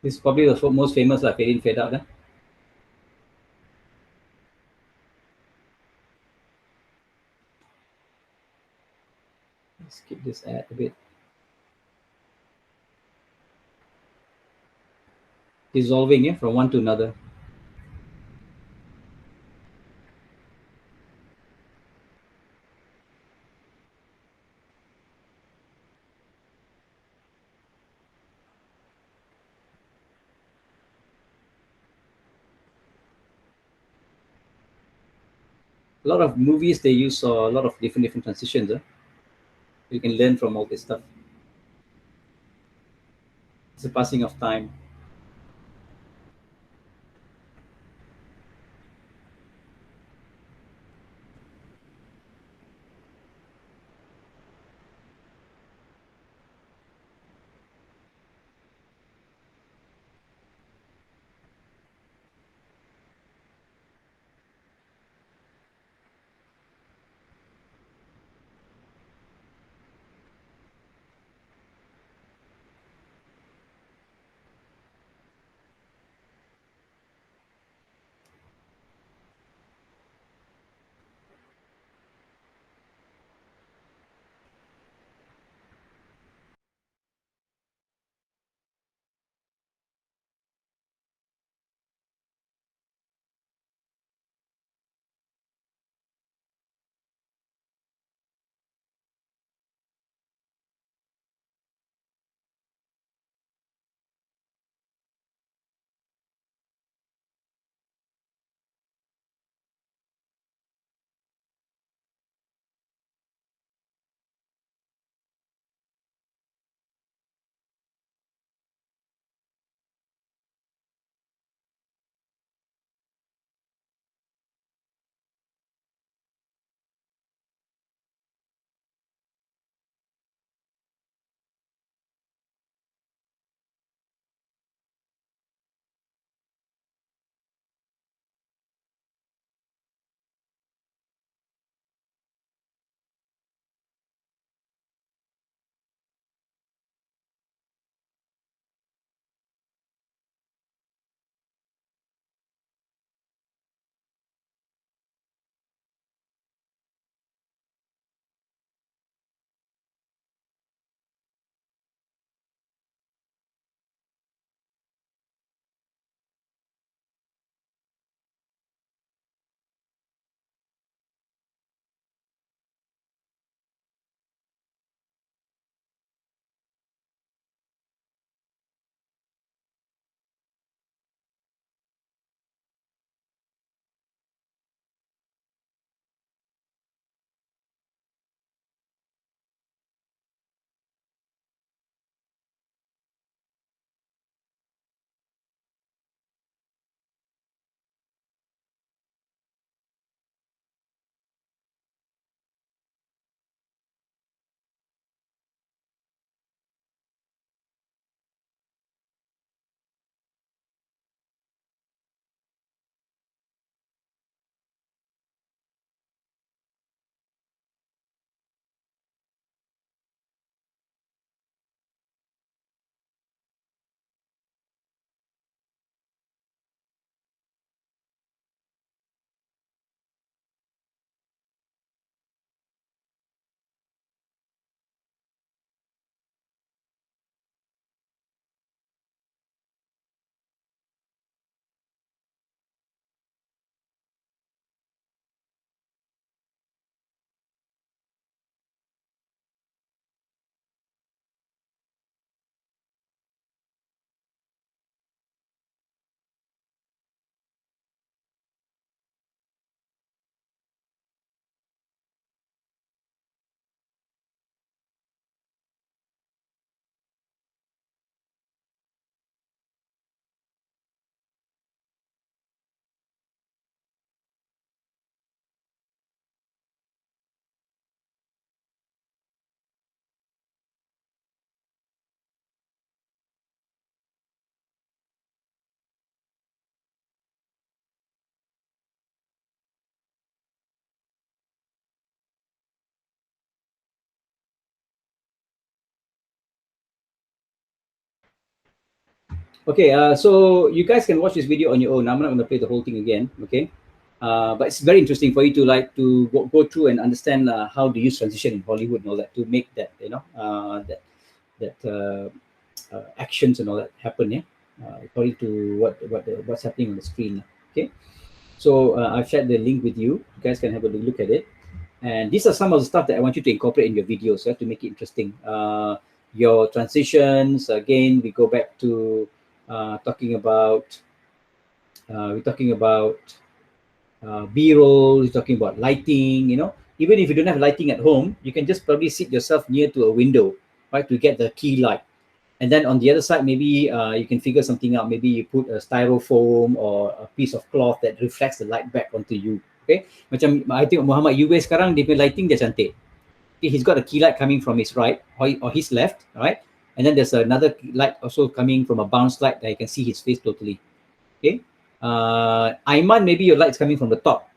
This is probably the most famous, like fade in, fade out. Skip this ad a bit. Dissolving, yeah, from one to another. A lot of movies, they use a lot of different transitions. You can learn from all this stuff. It's a passing of time. Okay, so you guys can watch this video on your own. I'm not going to play the whole thing again, okay? But it's very interesting for you to go through and understand how to use transition in Hollywood and all that to make that, you know, actions and all that happen, yeah, according to what's happening on the screen, okay? So I've shared the link with you. You guys can have a look at it. And these are some of the stuff that I want you to incorporate in your videos, to make it interesting. Your transitions, again, we go back to talking about, we're talking about B-roll, we're talking about lighting, you know. Even if you don't have lighting at home, you can just probably sit yourself near to a window, right, to get the key light. And then on the other side, maybe you can figure something out. Maybe you put a styrofoam or a piece of cloth that reflects the light back onto you. Okay, macam I think Muhammad Yubay sekarang dia punya lighting dia cantik. Okay, he's got a key light coming from his right or his left, all right? And then there's another light also coming from a bounce light that you can see his face totally. Okay, Aiman, maybe your light's coming from the top.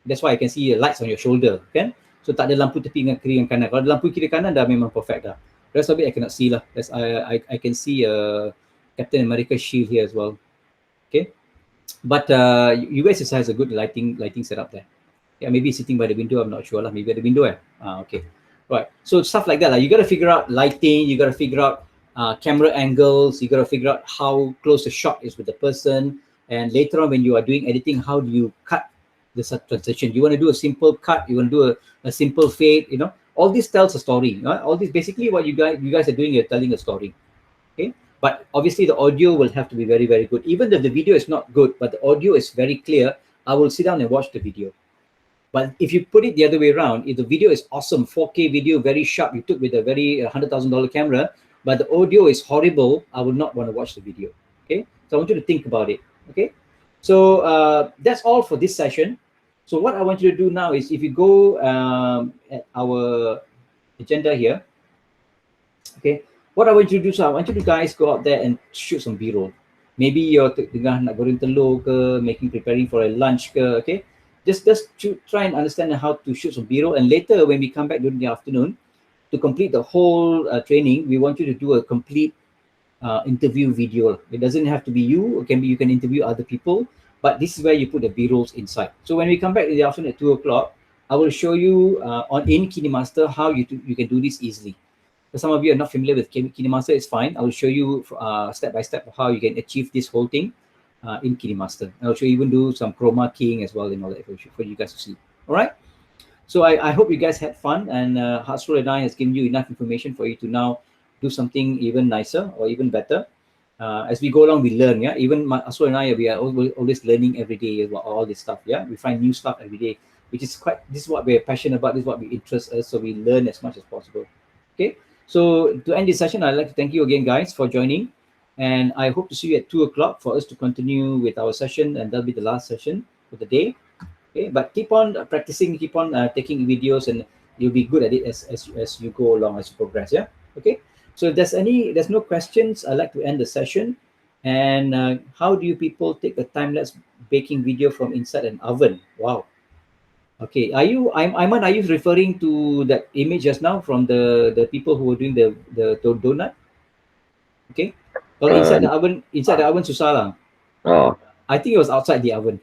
That's why I can see the lights on your shoulder, kan? So tak ada lampu tepi dengan kiri dan kanan. Kalau ada lampu kiri kanan dah memang perfect dah. The rest of it I cannot see lah. I can see Captain America shield here as well. Okay, but US has a good lighting setup there. Yeah, maybe sitting by the window, I'm not sure lah. Maybe at the window, okay, right. So stuff like that lah. You got to figure out lighting. You got to figure out camera angles. You got to figure out how close the shot is with the person. And later on, when you are doing editing, how do you cut the transition? You want to do a simple cut. You want to do a simple fade. You know, all this tells a story. Right? All this basically what you guys are doing. You're telling a story. Okay, but obviously the audio will have to be very, very good. Even though the video is not good, but the audio is very clear, I will sit down and watch the video. But if you put it the other way around, if the video is awesome, 4K video, very sharp, you took with a very $100,000 camera, but the audio is horrible, I will not want to watch the video. Okay, so I want you to think about it. Okay, so that's all for this session. So what I want you to do now is, if you go at our agenda here, okay, what I want you to do, so I want you to guys go out there and shoot some B-roll. Maybe you're tengah nak goreng telur ke, preparing for a lunch ke, okay? Just try and understand how to shoot some B-roll, and later when we come back during the afternoon to complete the whole training, we want you to do a complete interview video. It doesn't have to be you. It can be, you can interview other people, but this is where you put the B-rolls inside. So when we come back in the afternoon at 2 o'clock, I will show you in KineMaster how you can do this easily. For some of you are not familiar with KineMaster, it's fine. I will show you step by step how you can achieve this whole thing in KineMaster. I'll show you even do some chroma keying as well and all that for you guys to see. All right. So I hope you guys had fun, and Hasrul and I has given you enough information for you to now do something even nicer or even better. As we go along, we learn. Yeah. Even Hasrul and I, we are always learning every day about all this stuff. Yeah. We find new stuff every day, which is this is what we're passionate about. This is what we interest us. So we learn as much as possible. Okay. So to end this session, I'd like to thank you again, guys, for joining. And I hope to see you at 2 o'clock for us to continue with our session, and that'll be the last session for the day. Okay, but keep on practicing, keep on taking videos, and you'll be good at it as you go along, as you progress. Yeah. Okay. So if there's no questions, I'd like to end the session. And how do you people take a time-lapse baking video from inside an oven? Wow. Okay, Aiman, are you referring to that image just now from the people who were doing the donut? Okay. Well, inside the oven susah lah. Oh. I think it was outside the oven.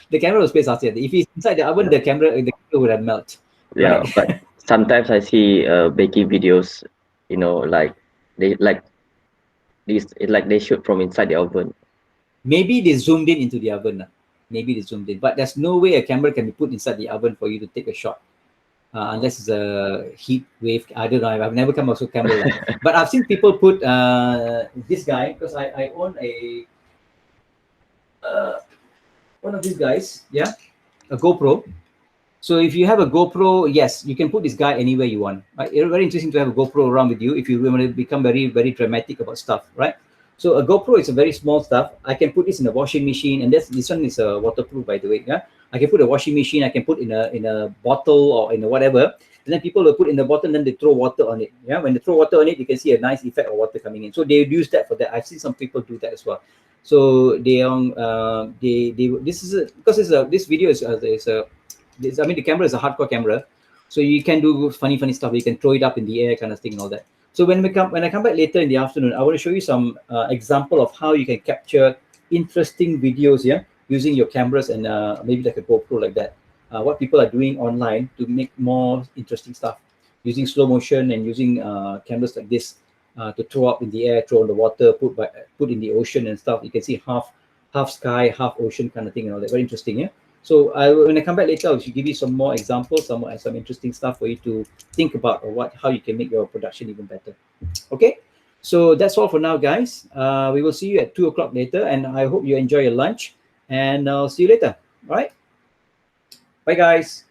The camera was placed outside. If it's inside the oven, the camera would have melted. Yeah, right? but sometimes I see baking videos, you know, like they shoot from inside the oven. Maybe they zoomed into the oven. Maybe they zoomed in, but there's no way a camera can be put inside the oven for you to take a shot. Unless it's a heat wave. I don't know. I've never come across a camera. But I've seen people put this guy, because I own a one of these guys, yeah, a GoPro. So if you have a GoPro, yes, you can put this guy anywhere you want. Right? It's very interesting to have a GoPro around with you if you want to become very, very dramatic about stuff, right? So a GoPro is a very small stuff. I can put this in a washing machine, and this one is waterproof, by the way. Yeah, I can put a washing machine. I can put in a bottle or in a whatever, and then people will put in the bottle, and then they throw water on it. Yeah, when they throw water on it, you can see a nice effect of water coming in. So they use that for that. I've seen some people do that as well. So this video is I mean, the camera is a hardcore camera, so you can do funny stuff. You can throw it up in the air, kind of thing, and all that. So when I come back later in the afternoon, I want to show you some example of how you can capture interesting videos here using your cameras and maybe like a GoPro like that. What people are doing online to make more interesting stuff using slow motion and using cameras like this to throw up in the air, throw in the water, put in the ocean and stuff. You can see half sky, half ocean kind of thing and all that. Very interesting, yeah. So when I come back later, I should give you some more examples, some interesting stuff for you to think about, or how you can make your production even better. Okay, so that's all for now, guys. We will see you at 2 o'clock later, and I hope you enjoy your lunch, and I'll see you later. All right, bye, guys.